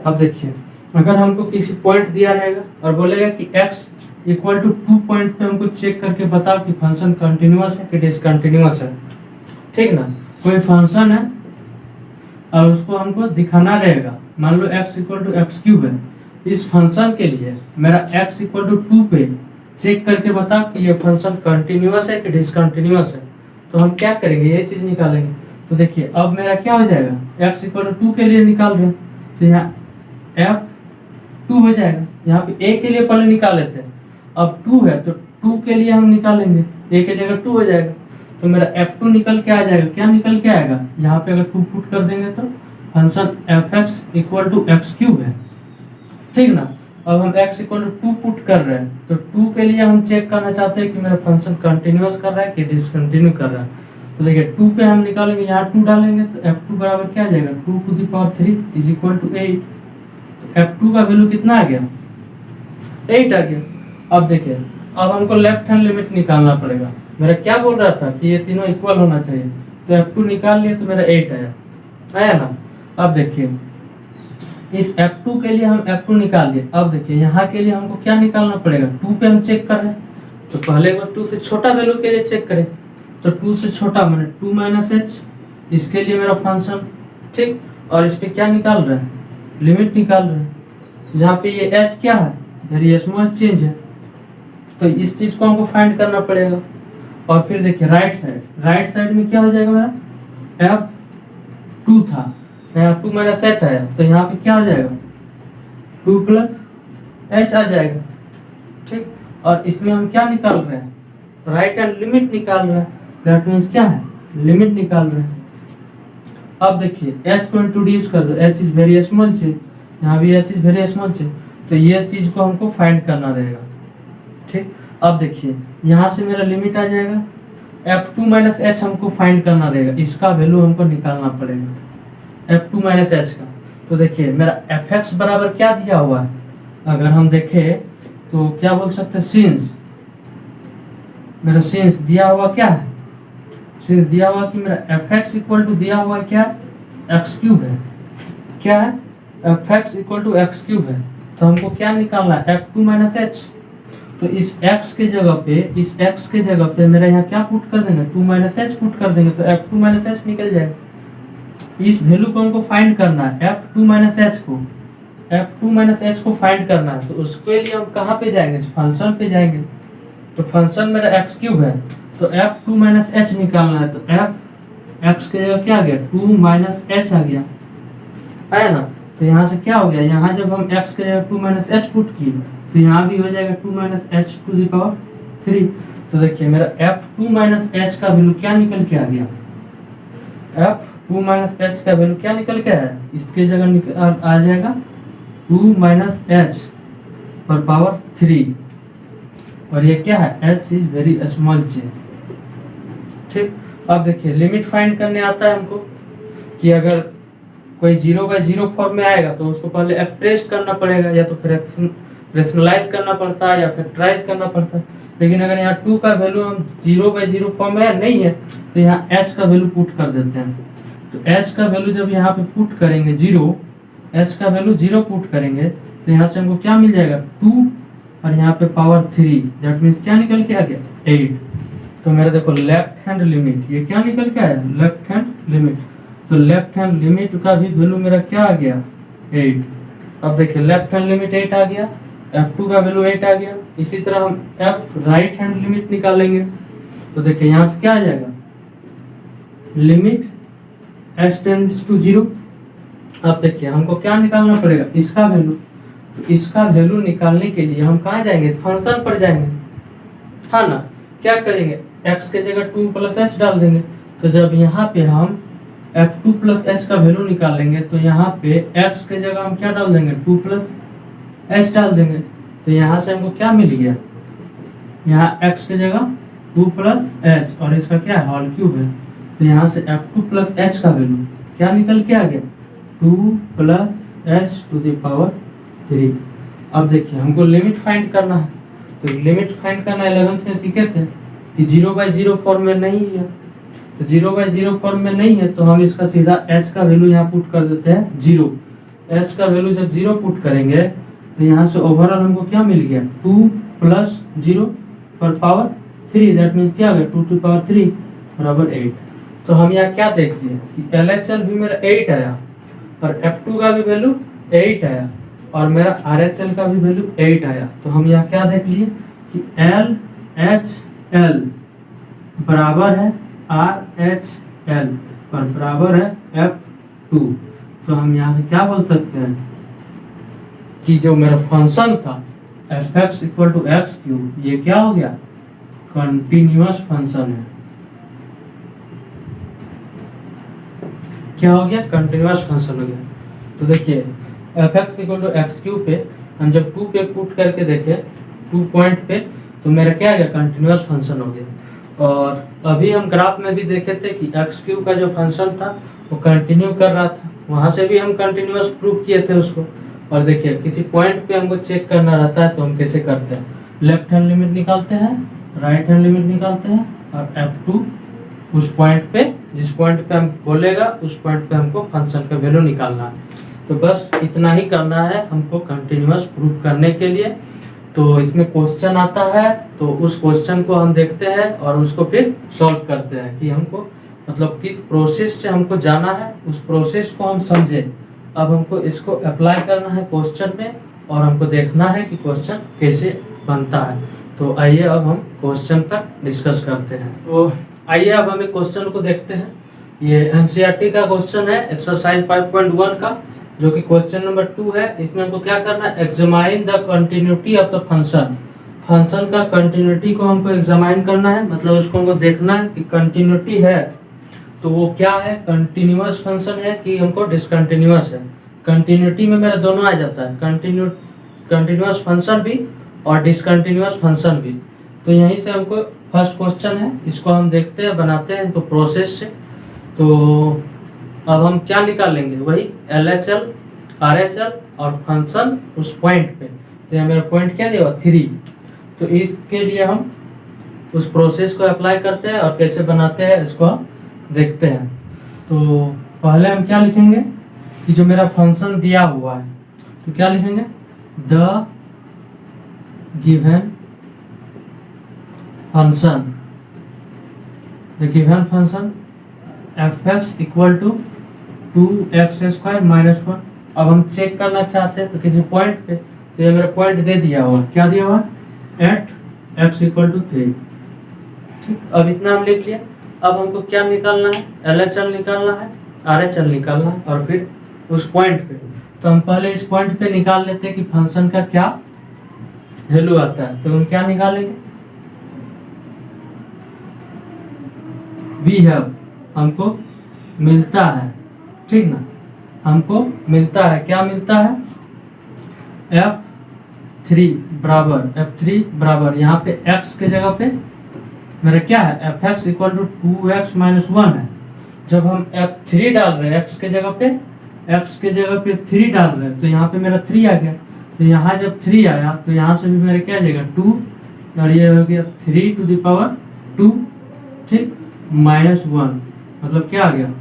अब देखिए, अगर हमको किसी पॉइंट दिया रहेगा और बोलेगा कि x इक्वल टू 2 पॉइंट पे हमको चेक करके बताओ कि फंक्शन कंटिन्यूअस है कि डिसकंटिन्यूअस है, ठीक ना। कोई फंक्शन है और उसको हमको दिखाना रहेगा, मान लो x equal to x cube है। इस फंक्शन के लिए मेरा x इक्वल टू 2 पे चेक करके बताओ कि ये फंक्शन कंटिन्यूअस है कि डिसकंटिन्यूअस है। तो हम क्या करेंगे, ये चीज निकालेंगे। तो देखिए अब मेरा क्या हो जाएगा, x इक्वल टू 2 के लिए निकाल रहे हैं तो यहाँ f2 हो जाएगा। यहाँ पे a के लिए पहले निकाले थे, अब 2 है तो 2 के लिए हम निकालेंगे, a के जगह 2 हो जाएगा। तो मेरा f2 निकल के आ जाएगा। क्या निकल के आएगा, यहाँ पे अगर 2 पुट कर देंगे तो function fx equal to x cube है, ठीक ना। अब हम x इक्वल टू 2 पुट कर रहे हैं, तो 2 के लिए हम चेक करना चाहते हैं कि मेरा फंक्शन कंटिन्यूअस कर रहा है कि डिसकंटिन्यू कर रहा है। तो देखिए 2 पे हम निकालेंगे, यहाँ 2 डालेंगे तो f2 बराबर क्या आ जाएगा, 2 to the power 3 is equal to 8। f2 का वैल्यू कितना आ गया, 8 आ गया। अब देखिए, अब हमको लेफ्ट हैंड लिमिट निकालना पड़ेगा। मेरा क्या बोल रहा था कि ये तीनों इक्वल होना चाहिए, तो f2 निकाल लिया तो मेरा 8 आया ना। अब देखिए इस f2 के लिए हम f2 निकाल दिए। अब देखिए यहाँ के लिए हमको क्या निकालना पड़ेगा, 2 पे हम चेक कर रहे हैं तो पहले एक बार 2 से छोटा वैल्यू के लिए चेक करें। तो 2 से छोटा मैंने 2 माइनस एच, इसके लिए मेरा फंक्शन, ठीक। और इस पे क्या निकाल रहे हैं, लिमिट निकाल रहे हैं, जहाँ पे ये h क्या है, वेरी स्मॉल चेंज है। तो इस चीज को हमको फाइंड करना पड़ेगा। और फिर देखिए राइट साइड में क्या हो जाएगा, मेरा f2 था, यहाँ 2 माइनस एच आया, तो यहाँ पे क्या हो जाएगा, 2 प्लस एच आ जाएगा, ठीक। और इसमें हम क्या निकाल रहे हैं, राइट हैंड लिमिट निकाल रहे हैं। दैट मीन्स क्या है, लिमिट निकाल रहे हैं। अब देखिए h को इंट्रोड्यूस कर दो, h is very small change, यहाँ भी h is very small change, तो ये चीज को हमको फाइंड करना रहेगा, ठीक। अब देखिए यहाँ से मेरा लिमिट आ जाएगा, f2 माइनस एच हमको फाइंड करना रहेगा, इसका वैल्यू हमको निकालना पड़ेगा f2 माइनस एच का। तो देखिए मेरा fx बराबर क्या दिया हुआ है, अगर हम देखें तो क्या बोल सकते हैं, सिंस मेरा सिंस दिया हुआ क्या है, सिंस दिया हुआ कि मेरा fx इक्वल टू दिया हुआ क्या, एक्स क्यूब है, क्या है, fx equal to x cube है। तो हमको क्या निकालना है, f2 माइनस एच। तो इस x के जगह पे मेरा यहाँ क्या पुट कर देंगे, 2 माइनस एच पुट कर देंगे, तो f2 माइनस एच निकल जाएगा। इस वैल्यू को हमको फाइंड करना है, f2 माइनस एच को फाइंड करना है। तो उसके लिए हम कहाँ पे जाएंगे, फंक्शन पे जाएंगे। तो फंक्शन मेरा एक्स क्यूब है, तो f2 माइनस एच निकालना है। तो f x के जगह क्या आ गया, 2 माइनस एच आ गया, आया ना। तो यहाँ से क्या हो गया, यहाँ जब हम x के जगह 2 माइनस एच पुट किए तो यहाँ भी हो जाएगा 2 minus H two the power 3। तो देखिए मेरा f2 माइनस एच का वैल्यू क्या निकल के आ गया, f2 माइनस एच का वैल्यू क्या निकल के आया, इसके जगह आ जाएगा 2 माइनस एच पर पावर 3, और ये क्या है, h is very small change, ठीक। अब देखिए लिमिट फाइंड करने आता है हमको कि अगर कोई 0/0 फॉर्म में आएगा तो उसको पहले एक्सप्रेस करना पड़ेगा, या तो फिर रेशनलाइज करना पड़ता है या फिर ट्राइज करना पड़ता है। लेकिन अगर यहाँ 2 का वैल्यू हम 0/0 फॉर्म में नहीं है तो यहाँ h का वैल्यू पुट कर देते हैं। तो h का वैल्यू जब यहाँ पे पुट करेंगे 0, h का वैल्यू 0 पुट करेंगे तो यहाँ से हमको क्या मिल जाएगा, 2 और यहाँ पे पावर 3, दैट मीन्स क्या निकल के आ गया, 8। तो मेरा देखो लेफ्ट हैंड लिमिट, ये क्या निकल के आया, लेफ्ट हैंड लिमिट। तो लेफ्ट हैंड लिमिट का भी वैल्यू मेरा क्या आ गया, 8। अब देखिए लेफ्ट हैंड लिमिट 8 आ गया, f2 का वैल्यू 8 आ गया। इसी तरह हम f राइट हैंड लिमिट निकालेंगे। तो देखिए यहाँ से क्या आ जाएगा, लिमिट s टेंड्स टू 0। अब देखिए हमको क्या निकालना पड़ेगा, इसका वैल्यू। तो इसका वैल्यू निकालने के लिए हम कहाँ जाएंगे, फंक्शन पर जाएंगे, हाँ ना। क्या करेंगे, x के जगह 2 प्लस एच डाल देंगे। तो जब यहाँ पे हम f2 प्लस एच का वैल्यू निकालेंगे तो यहाँ पे x के जगह हम क्या डाल देंगे, 2 प्लस एच डाल देंगे। तो यहाँ से हमको क्या मिल गया, यहाँ x की जगह 2 प्लस एच और इसका क्या है होल क्यूब है। तो यहाँ से f2 प्लस एच का वैल्यू क्या निकल के आ गया 2 plus H two the power 3। अब देखिए हमको लिमिट फाइंड करना है। तो लिमिट फाइंड करना 11th में सीखे थे कि 0/0 फॉर्म में नहीं है। तो 0/0 फॉर्म में नहीं है तो हम इसका सीधा h का वैल्यू यहाँ पुट कर देते हैं 0। h का वैल्यू जब 0 पुट करेंगे तो यहाँ से ओवरऑल हमको क्या मिल गया 2 प्लस 0 पर पावर 3, दैट मीन्स क्या आ गया 2 टू पावर 3 बराबर 8। तो हम यहाँ क्या देखते हैं कि LHL भी मेरा 8 आया और F2 का भी वैल्यू 8 आया और मेरा RHL का भी वैल्यू 8 आया। तो हम यहाँ क्या देख लिए कि LHL बराबर है RHL और बराबर है F2। तो हम यहाँ से क्या बोल सकते हैं कि जो मेरा फंक्शन था fx equal to x cube, ये क्या हो गया कंटिन्यूअस फंक्शन है। क्या हो गया कंटिन्यूअस फंक्शन हो गया। तो देखिए fx equal to x cube पे हम जब 2 पे पुट करके देखे 2 पॉइंट पे तो मेरा क्या आ गया कंटिन्यूअस फंक्शन हो गया। और अभी हम ग्राफ में भी देखे थे कि एक्स क्यूब का जो फंक्शन था वो कंटिन्यू कर रहा था, वहां से भी हम कंटिन्यूअस प्रूव किए थे उसको। और देखिए किसी पॉइंट पे हमको चेक करना रहता है तो हम कैसे करते हैं, लेफ्ट हैंड लिमिट निकालते हैं, राइट हैंड लिमिट निकालते हैं और F2 उस पॉइंट पे जिस पॉइंट पे हम बोलेगा उस पॉइंट पे हमको फंक्शन का वैल्यू निकालना है। तो बस इतना ही करना है हमको कंटिन्यूअस प्रूव करने के लिए। तो इसमें क्वेश्चन आता है तो उस क्वेश्चन को हम देखते हैं और उसको फिर सॉल्व करते हैं कि हमको मतलब किस प्रोसेस से हमको जाना है, उस प्रोसेस को हम समझे। अब हमको इसको अप्लाई करना है क्वेश्चन में और हमको देखना है कि क्वेश्चन कैसे बनता है। तो आइए अब हम क्वेश्चन पर डिस्कस करते हैं। तो आइए अब हम एक क्वेश्चन को देखते हैं। ये एनसीईआरटी का क्वेश्चन है एक्सरसाइज 5.1 का, जो कि क्वेश्चन नंबर 2 है। इसमें हमको क्या करना है, examine the continuity of the function. Function का कंटिन्यूटी को हमको एग्जामाइन करना है, मतलब उसको हमको देखना है कि कंटिन्यूटी है तो वो क्या है, कंटिन्यूअस फंक्शन है कि हमको डिसकंटिन्यूअस है। कंटिन्यूटी में मेरा दोनों आ जाता है, कंटिन्यूअस फंक्शन भी और डिसकंटिन्यूअस फंक्शन भी। तो यहीं से हमको फर्स्ट क्वेश्चन है, इसको हम देखते हैं बनाते हैं तो प्रोसेस से। तो अब हम क्या निकालेंगे, वही LHL RHL और फंक्शन उस पॉइंट पे। तो यहाँ मेरा पॉइंट क्या दिया 3। तो इसके लिए हम उस प्रोसेस को अप्लाई करते हैं और कैसे बनाते हैं इसको हम देखते हैं। तो पहले हम क्या लिखेंगे कि जो मेरा फंक्शन दिया हुआ है तो क्या लिखेंगे, the given function, the given function fx equal to 2x² minus 1। अब हम चेक करना चाहते हैं तो किसी पॉइंट पे, तो ये मेरा पॉइंट दे दिया हुआ, क्या दिया हुआ एट x इक्वल टू 3। ठीक, अब इतना हम लिख लिया। अब हमको क्या निकालना है, LHL निकालना है, RHL निकालना है और फिर उस पॉइंट पे। तो हम पहले इस पॉइंट पे निकाल लेते हैं कि फंक्शन का क्या वैल्यू आता है। तो हम क्या निकालेंगे, वी हैव, हमको मिलता है, ठीक ना, हमको मिलता है, क्या मिलता है F3 बराबर यहाँ पे x के जगह पे मेरा क्या है fx equal to 2x minus 1 है। जब हम F3 डाल रहे हैं x के जगह पे 3 डाल रहे हैं तो यहाँ पे मेरा 3 आ गया। तो यहाँ जब 3 आया तो यहाँ से भी मेरा क्या आ जाएगा 2 और ये हो गया 3 टू द पावर 2, ठीक, माइनस 1 मतलब क्या आ गया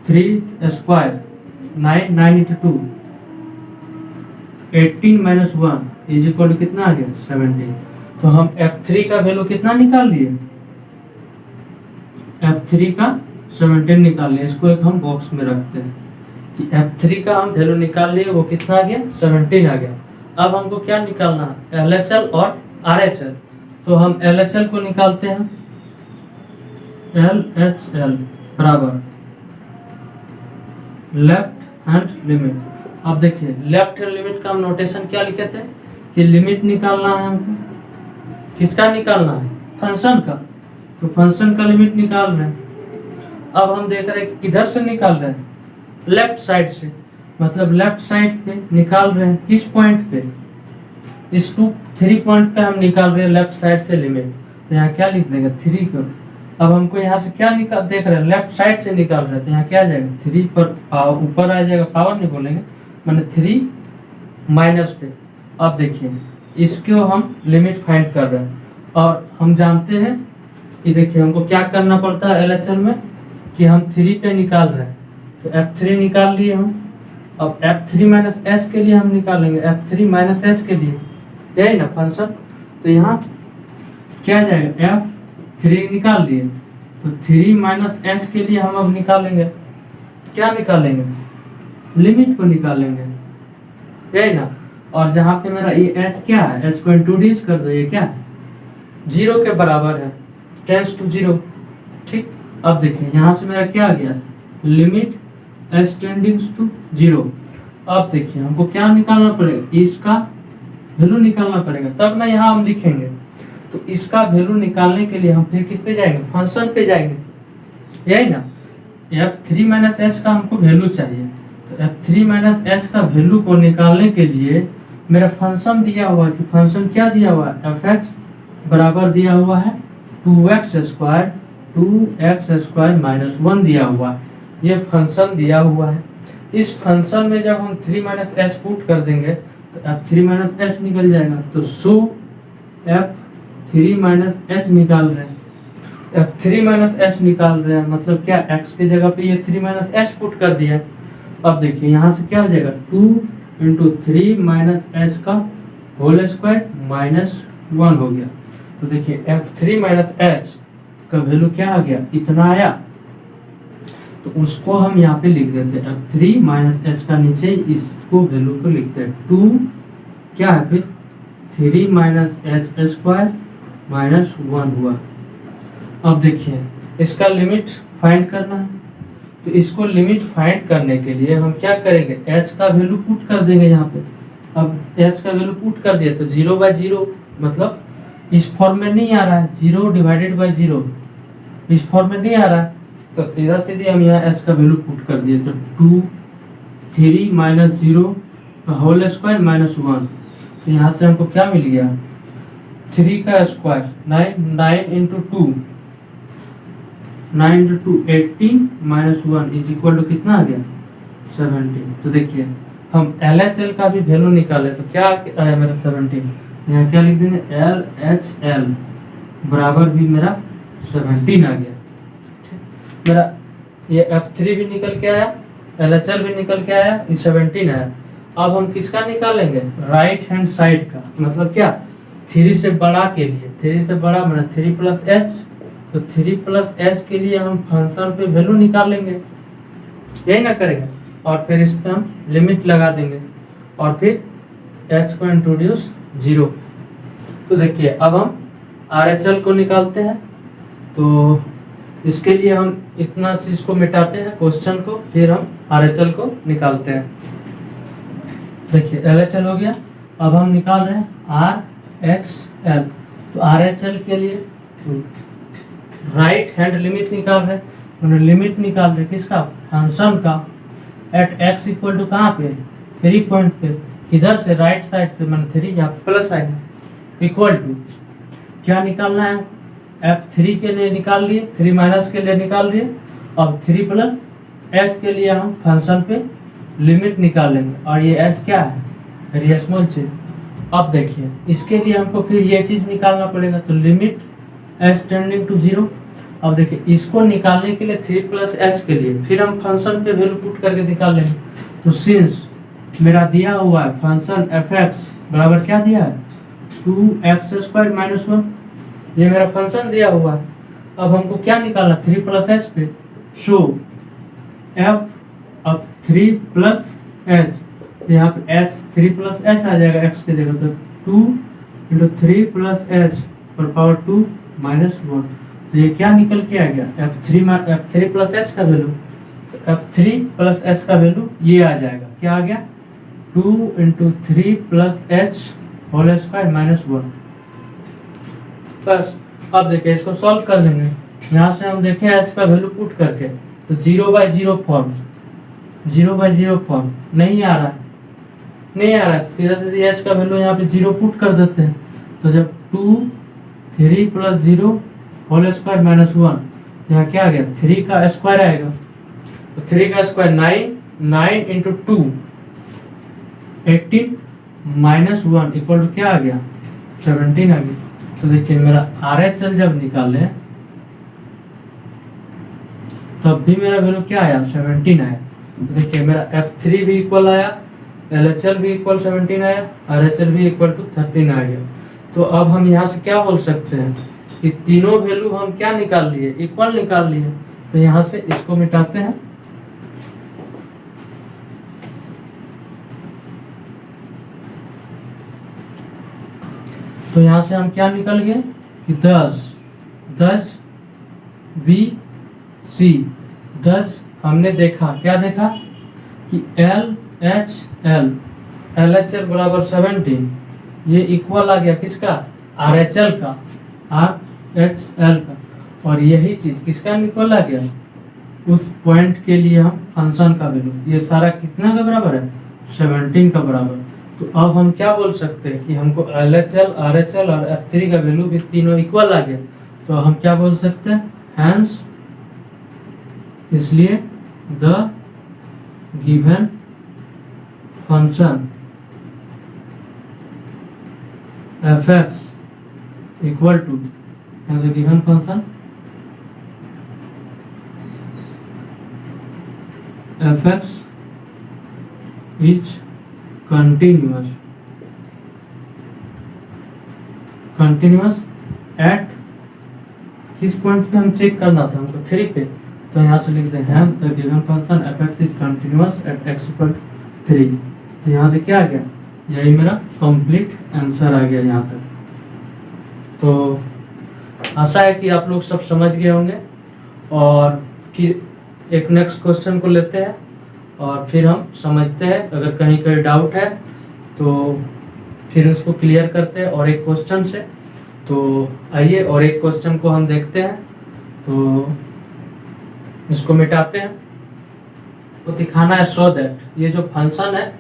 3 square 9 into 2 18 minus 1 is equal to कितना आ गया 17। तो हम F3 का वैल्यू कितना निकाल लिए, F3 का 17 निकाल लिए। इसको एक हम बॉक्स में रखते हैं कि F3 का हम वैल्यू निकाल लिए, वो कितना आ गया 17 आ गया। अब हमको क्या निकालना है, LHL और RHL। तो हम LHL को निकालते हैं, LHL बराबर लेफ्ट हैंड लिमिट। अब देखिए लेफ्ट हैंड लिमिट का हम नोटेशन क्या लिखे थे कि लिमिट निकालना है हमको, किसका निकालना है, फंक्शन का। तो फंक्शन का लिमिट निकाल रहे हैं। अब हम देख रहे हैं कि किधर से निकाल रहे हैं, लेफ्ट साइड से। मतलब लेफ्ट साइड पे निकाल रहे हैं, किस पॉइंट पे, इस 3 पॉइंट पे हम निकाल रहे हैं लेफ्ट साइड से लिमिट। तो यहाँ क्या लिख देंगे 3 को। अब हमको यहाँ से क्या निकाल देख रहे हैं, लेफ्ट साइड से निकाल रहे हैं, तो यहाँ क्या आ जाएगा 3 पर ऊपर आ जाएगा, पावर नहीं बोलेंगे, मैंने 3 माइनस पे। अब देखिए इसको हम लिमिट फाइंड कर रहे हैं और हम जानते हैं कि देखिए हमको क्या करना पड़ता है LHS में कि हम 3 पे निकाल रहे हैं, तो F3 निकाल लिए हम। अब F3 माइनस एस के लिए हम निकालेंगे, F3 माइनस एस के लिए, यही ना फंक्शन। तो यहाँ क्या जाएगा, F3 निकाल लिए, तो 3 माइनस एस के लिए हम अब निकालेंगे, क्या निकालेंगे, लिमिट को निकालेंगे, यही ना। और जहाँ पे मेरा ये एस क्या है, एस को इंट्रोड्यूस कर दो, ये क्या है 0 के बराबर है, टेंस टू 0, ठीक। अब देखिए यहाँ से मेरा क्या आ गया, लिमिट एस टेंडिंग्स टू 0। अब देखिए हमको क्या निकालना पड़ेगा, इसका वैल्यू निकालना पड़ेगा, तब ना यहाँ हम लिखेंगे। तो इसका वैल्यू निकालने के लिए हम फिर किस पे जाएंगे, फंक्शन पे जाएंगे, यही ना। F3 माइनस एस का हमको वैल्यू चाहिए, तो F3 माइनस एस का वैल्यू को निकालने के लिए मेरा फंक्शन दिया हुआ है, कि फंक्शन क्या दिया हुआ है, fx बराबर दिया हुआ है 2x स्क्वायर माइनस 1 दिया हुआ है, ये फंक्शन दिया हुआ है। इस फंक्शन में जब हम 3 माइनस एस पुट कर देंगे तो F3 माइनस एस निकल जाएगा। तो सो F3 माइनस एस निकाल रहे हैं, F3 माइनस एस निकाल रहे हैं, मतलब क्या, x की जगह पे ये 3 माइनस एस पुट कर दिया। अब देखिए यहाँ से क्या हो जाएगा, 2 इंटू 3 माइनस एस का होल स्क्वायर माइनस 1 हो गया। तो देखिए F3 माइनस एच का वैल्यू क्या आ गया, इतना आया। तो उसको हम यहाँ पे लिख देते हैं, F3 माइनस एच का नीचे इसको वैल्यू को लिखते हैं 2 क्या है, फिर 3 माइनस एच स्क्वायर माइनस 1 हुआ। अब देखिए इसका लिमिट फाइंड करना है, तो इसको लिमिट फाइंड करने के लिए हम क्या करेंगे, h का वैल्यू पुट कर देंगे यहाँ पे। अब h का वैल्यू पुट कर दिया तो 0/0, मतलब इस फॉर्म में नहीं आ रहा है, 0 डिवाइडेड बाई 0 इस फॉर्म में नहीं आ रहा है, तो सीधा सीधे हम यहाँ h का वैल्यू पुट कर दिए, तो 2 3 माइनस 0 होल स्क्वायर माइनस 1। तो यहाँ से हमको क्या मिल गया, 3 का square 9 into 2 9 into 18 minus 1 is equal to कितना आ गया 17। तो देखिए हम LHL का भी वैल्यू निकाले, तो क्या आया मेरा 17, यहाँ क्या लिख देंगे, LHL बराबर भी मेरा 17 आ गया। मेरा ये F3 भी निकल के आया, LHL भी निकल के आया, ये 17 आया। अब हम किसका निकालेंगे, राइट हैंड साइड का, मतलब क्या 3 से बड़ा के लिए, 3 से बड़ा मेरा 3 प्लस एच, तो 3 प्लस एच के लिए हम फंक्शन पे वैल्यू निकालेंगे, यही ना करेंगे, और फिर इस पे हम लिमिट लगा देंगे और फिर h को इंट्रोड्यूस 0। तो देखिए अब हम RHL को निकालते हैं, तो इसके लिए हम इतना चीज को मिटाते हैं क्वेश्चन को, फिर हम RHL को निकालते हैं। देखिए LHL हो गया, अब हम निकाल रहे हैं RHL। तो RHL के लिए राइट हैंड लिमिट निकाल रहे हैं, मैंने लिमिट निकाल रहे किसका, फंक्शन का, एट x इक्वल टू कहाँ पे 3 पॉइंट पे, इधर से राइट साइड से मैंने 3 यहाँ प्लस आएगा, इक्वल टू क्या निकालना है, F3 के लिए निकाल लिए, 3 माइनस के लिए निकाल लिए, अब 3 प्लस s के लिए हम फंक्शन पे लिमिट निकालेंगे, और ये s क्या है, वेरी स्मॉल चीज। अब देखिए इसके लिए हमको फिर ये चीज निकालना पड़ेगा, तो लिमिट s टेंडिंग टू 0। अब देखिए इसको निकालने के लिए 3 प्लस s के लिए फिर हम फंक्शन पे वैल्यू पुट करके निकाल लेंगे। तो सिंस मेरा दिया हुआ है फंक्शन fx बराबर क्या दिया है, 2x स्क्वायर माइनस 1, ये मेरा फंक्शन दिया हुआ है। अब हमको क्या निकालना, 3 प्लस एच पे, शो f अब 3 प्लस एच, तो यहाँ पे एच 3 प्लस एच आ जाएगा x की जगह, तो 2 इंटू 3 प्लस एच पर पावर 2 माइनस 1। तो ये क्या निकल के आ गया, F3 प्लस एच का वैल्यू, F3 प्लस एच का वैल्यू ये आ जाएगा, क्या आ गया 2 into 3 plus h whole square minus 1। बस अब देखिए इसको सॉल्व कर देंगे, यहाँ से हम देखें एच का वैल्यू पुट करके, तो 0/0 फॉर्म, 0/0 फॉर्म नहीं आ रहा है, नहीं आ रहा है। सीधा सीधा एच का वैल्यू यहाँ पे 0 पुट कर देते हैं। तो जब 2 3 + 0 होल स्क्वायर माइनस 1, यहाँ क्या आ गया 3 का स्क्वायर आएगा। तो 3 का स्क्वायर 9, 9 × 2 18 माइनस 1 इक्वल टू क्या आ गया 17 आ गया। तो देखिए मेरा RHL जब निकाले तब भी मेरा वैल्यू क्या आया 17 आया। तो देखिए मेरा F3 भी इक्वल आया, LHL भी इक्वल 17 आया, RHL भी इक्वल टू 13 आ गया। तो अब हम यहाँ से क्या बोल सकते हैं कि तीनों वैल्यू हम क्या निकाल लिए, इक्वल निकाल लिए। तो यहाँ से इसको मिटाते हैं। तो यहाँ से हम क्या निकल गए कि 10 BC 10 हमने देखा, क्या देखा कि LHL बराबर 17, ये इक्वल आ गया किसका RHL का, RHL का। और यही चीज किसका इक्वल आ गया उस पॉइंट के लिए हम फंक्शन का वैल्यू, ये सारा कितना का बराबर है 17 का बराबर। तो अब हम क्या बोल सकते हैं कि हमको LHL RHL और F3 का वैल्यू भी तीनों इक्वल आ गया। तो हम क्या बोल सकते हैं हैंस, इसलिए the given function fx equal to the given function fx is continuous at किस पॉइंट पे हम चेक करना था हमको 3 पे। तो यहाँ से लिखते हैं the given function fx is continuous at x = 3। तो यहाँ से क्या आ गया, यही मेरा कंप्लीट आंसर आ गया यहाँ तक। तो आशा है कि आप लोग सब समझ गए होंगे। और फिर एक नेक्स्ट क्वेश्चन को लेते हैं और फिर हम समझते हैं। अगर कहीं कोई डाउट है तो फिर उसको क्लियर करते हैं और एक क्वेश्चन से। तो आइए और एक क्वेश्चन को हम देखते हैं। तो इसको मिटाते हैं। तो दिखाना है शो दैट ये जो फंक्शन है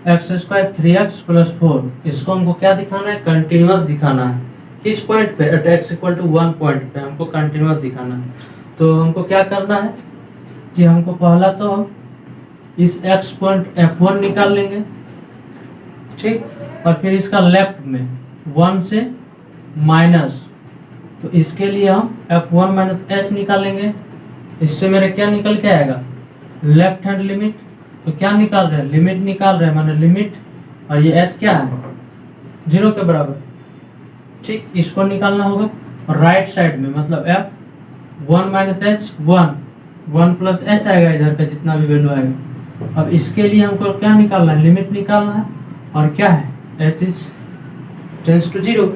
x² 3x + 4, इसको हमको क्या दिखाना है कंटिन्यूअस दिखाना है। किस पॉइंट पे एट x = 1 पॉइंट पे हमको कंटिन्यूअस दिखाना है। तो हमको क्या करना है कि हमको पहला तो हम इस x पॉइंट F1 निकाल लेंगे, ठीक। और फिर इसका लेफ्ट में 1 से माइनस, तो इसके लिए हम F1 - s निकालेंगे। इससे मेरे क्या निकल के आएगा लेफ्ट हैंड लिमिट। तो क्या निकाल रहे हैं लिमिट निकाल रहे हैं, माने लिमिट, और ये s क्या है 0 के बराबर, ठीक। इसको निकालना होगा। और राइट साइड में मतलब F1 - h 1 + h आएगा इधर का जितना भी वैल्यू आएगा। अब इसके लिए हमको क्या निकालना है लिमिट निकालना है। और क्या है h टेंड्स टू 0।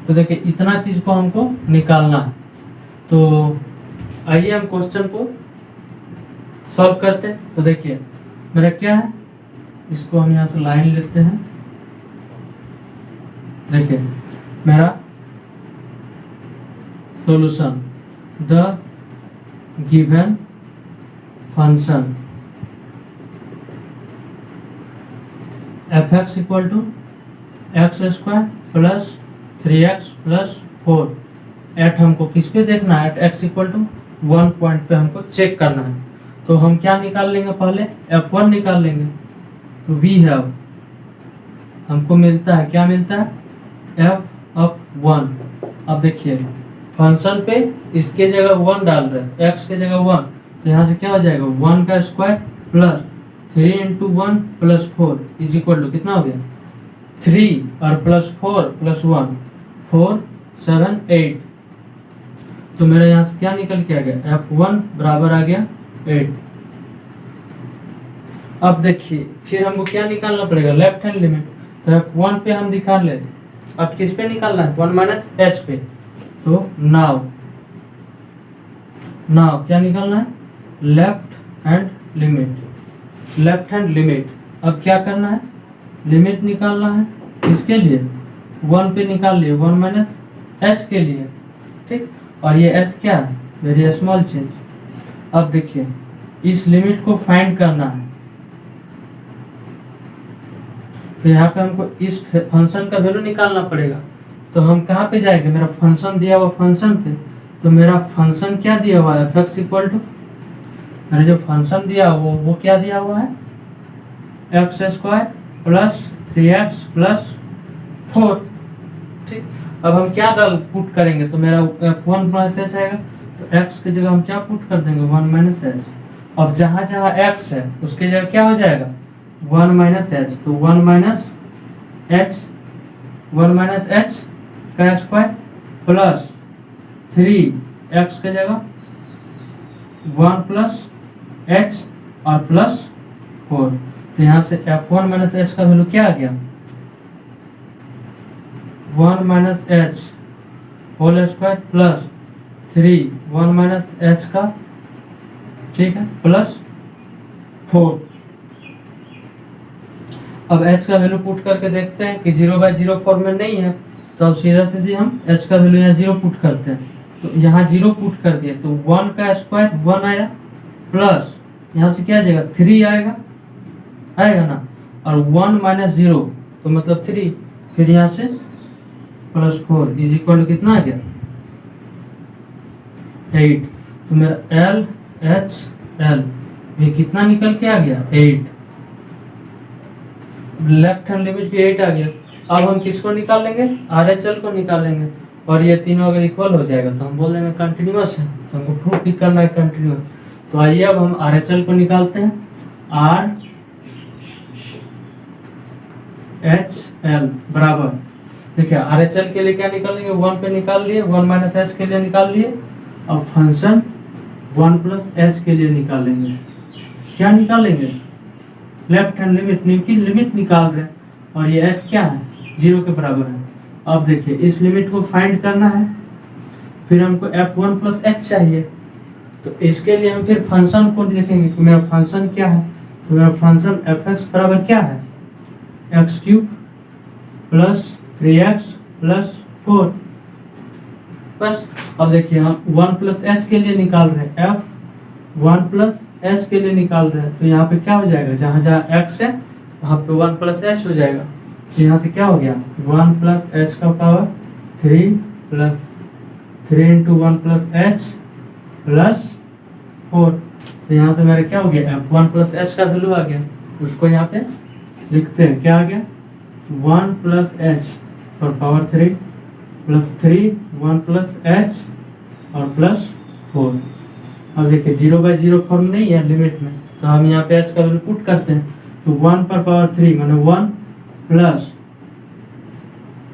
तो देखिए इतना चीज को हमको निकालना है। तो आइए हम क्वेश्चन को सॉल्व करते हैं। तो देखिए मेरा क्या है, इसको हम यहाँ से लाइन लेते हैं। देखिए मेरा solution the given function fx = x² + 3x + 4 at हमको किस पे देखना है एट x = 1 पॉइंट पे हमको चेक करना है। तो हम क्या निकाल लेंगे पहले F1 निकाल लेंगे। तो वी हैव हमको मिलता है, क्या मिलता है F(1). अब देखिए फंक्शन पे इसके जगह 1 डाल रहे हैं, x के जगह 1, तो यहाँ से क्या हो जाएगा 1 का square plus 3 × 1 + 4 is equal to कितना हो गया 3 और +4 + 1 4 7 8। तो मेरा यहाँ से क्या निकल के आ गया F1 बराबर आ गया 8। अब देखिए फिर हमको क्या निकालना पड़ेगा लेफ्ट हैंड लिमिट। तो F1 पे हम निकाल ले, अब किस पे निकालना है 1 - h पे। तो नाउ क्या निकालना है left hand limit. Left hand limit अब क्या करना है लिमिट निकालना है किसके लिए 1 पे निकाल लिए 1 - h के लिए, ठीक। और ये s क्या है वेरी स्मॉल चेंज। अब देखिए इस लिमिट को फाइंड करना है। तो यहाँ पे हमको इस फंक्शन का वैल्यू निकालना पड़ेगा। तो हम कहाँ पे जाएंगे, मेरा फंक्शन दिया हुआ फंक्शन पे। तो मेरा फंक्शन क्या दिया हुआ है, f(x) इक्वल टू, मेरा जो फंक्शन दिया वो क्या दिया हुआ है, x² प्लस 3x प्लस 4। ठीक, अब हम क्या पुट करेंगे, तो मेरा 1 माइनस एच आएगा। तो x की जगह हम क्या पुट कर देंगे, 1 माइनस एच। अब जहाँ जहाँ x है उसके जगह क्या हो जाएगा, 1 माइनस एच। तो 1 माइनस एच का स्क्वायर प्लस 3x के जगह 1 प्लस एच और प्लस 4। तो यहाँ से f1 माइनस एच का वैल्यू क्या आ गया, 1 minus h whole square plus 1 minus h का, ठीक है, प्लस 4। अब h का वैल्यू पुट करके देखते हैं कि 0/0 फॉर्म में नहीं है। तो अब सीधा सीधे हम h का वैल्यू यहाँ 0 पुट करते हैं। तो यहाँ 0 पुट कर दिए तो 1 का स्क्वायर 1 आया, प्लस यहाँ से क्या आ जाएगा, 3 आएगा ना, और 1 माइनस 0 तो मतलब 3, फिर यहाँ से प्लस 4 इज इक्वल टू कितना आ गया, 8। तो मेरा LHL ये कितना निकल के आ गया, 8। लेफ्ट हैंड लिमिट भी 8 आ गया। अब हम किसको निकाल लेंगे, RHL को निकालेंगे। और ये तीनों अगर इक्वल हो जाएगा तो हम बोल देंगे कंटिन्यूअस है। तो हमको प्रूफ भी करना है कंटिन्यूअस। तो आइए अब हम RHL को निकालते हैं। RHL बराबर, देखिए RHL के लिए क्या निकालेंगे, 1 पे निकाल लिए, 1 माइनस एच के लिए निकाल लिए। अब फंक्शन 1 प्लस एच के लिए निकालेंगे। क्या निकालेंगे, लेफ्ट हैंड लिमिट निकाल रहे हैं, और ये एच क्या है, 0 के बराबर है। अब देखिए इस लिमिट को फाइंड करना है, फिर हमको f1 प्लस एच चाहिए। तो इसके लिए हम फिर फंक्शन को देखेंगे कि मेरा फंक्शन क्या है। तो मेरा फंक्शन f(x) बराबर क्या है, x³ प्लस 3x प्लस 4। बस अब देखिए हम 1 प्लस एच के लिए निकाल रहे हैं, f1 प्लस एच के लिए निकाल रहे हैं। तो यहाँ पे क्या हो जाएगा, जहाँ जहाँ x है वहाँ पे 1 प्लस एच हो जाएगा। तो यहाँ से क्या हो गया, 1 प्लस एच का power 3 plus 3 into 1 plus H plus 4। तो यहाँ से मेरा क्या हो गया, f1 प्लस एच का वैल्यू आ गया। उसको यहाँ पे लिखते हैं, क्या आ गया, 1 प्लस एच और पावर 3 प्लस 3 1 प्लस एच और प्लस 4। अब देखिए 0/0 फॉर्म नहीं है लिमिट में, तो हम यहाँ पे एच का वैल्यू पुट करते हैं। तो 1 पर पावर 3 माने 1 plus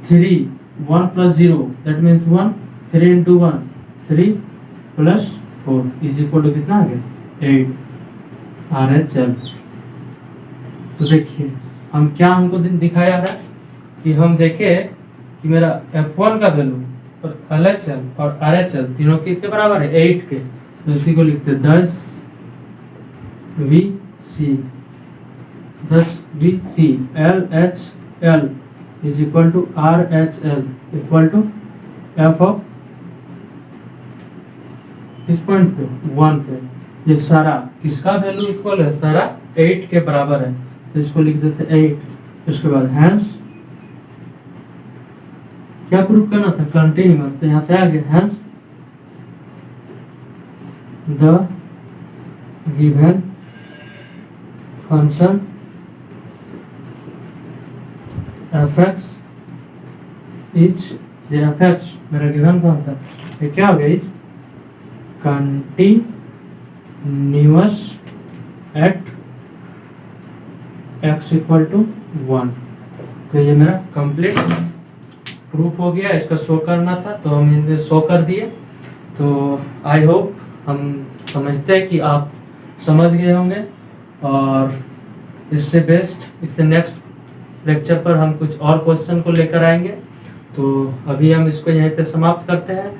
3 1 plus 0 that means 1, 3 into 1 3 plus 4 is equal to कितना आ गया, 8 RHL। तो देखिए हम क्या हमको दिखाया है कि हम देखे कि मेरा f1 का वैल्यू और LHL और RHL तीनों किसके बराबर है, 8 के। तो इसी को लिखते हैं 10VC LHL is equal to RHL equal to f of किस पॉइंट पे, 1 पे। ये सारा किसका वैल्यू इक्वल है, सारा 8 के बराबर है। तो इसको लिख देते 8। उसके बाद हैंस क्या प्रूफ करना था, कंटिन्यूअस। तो यहाँ से आ गया hence the given function f(x) is, ये f(x) मेरा गिवन फंक्शन ये क्या हो गया, is continuous at x equal to 1। तो ये मेरा कंप्लीट प्रूफ हो गया। इसका शो करना था तो हम इन्हें शो कर दिए। तो आई होप हम समझते हैं कि आप समझ गए होंगे, और इससे नेक्स्ट लेक्चर पर हम कुछ और क्वेश्चन को लेकर आएंगे। तो अभी हम इसको यहीं पे समाप्त करते हैं।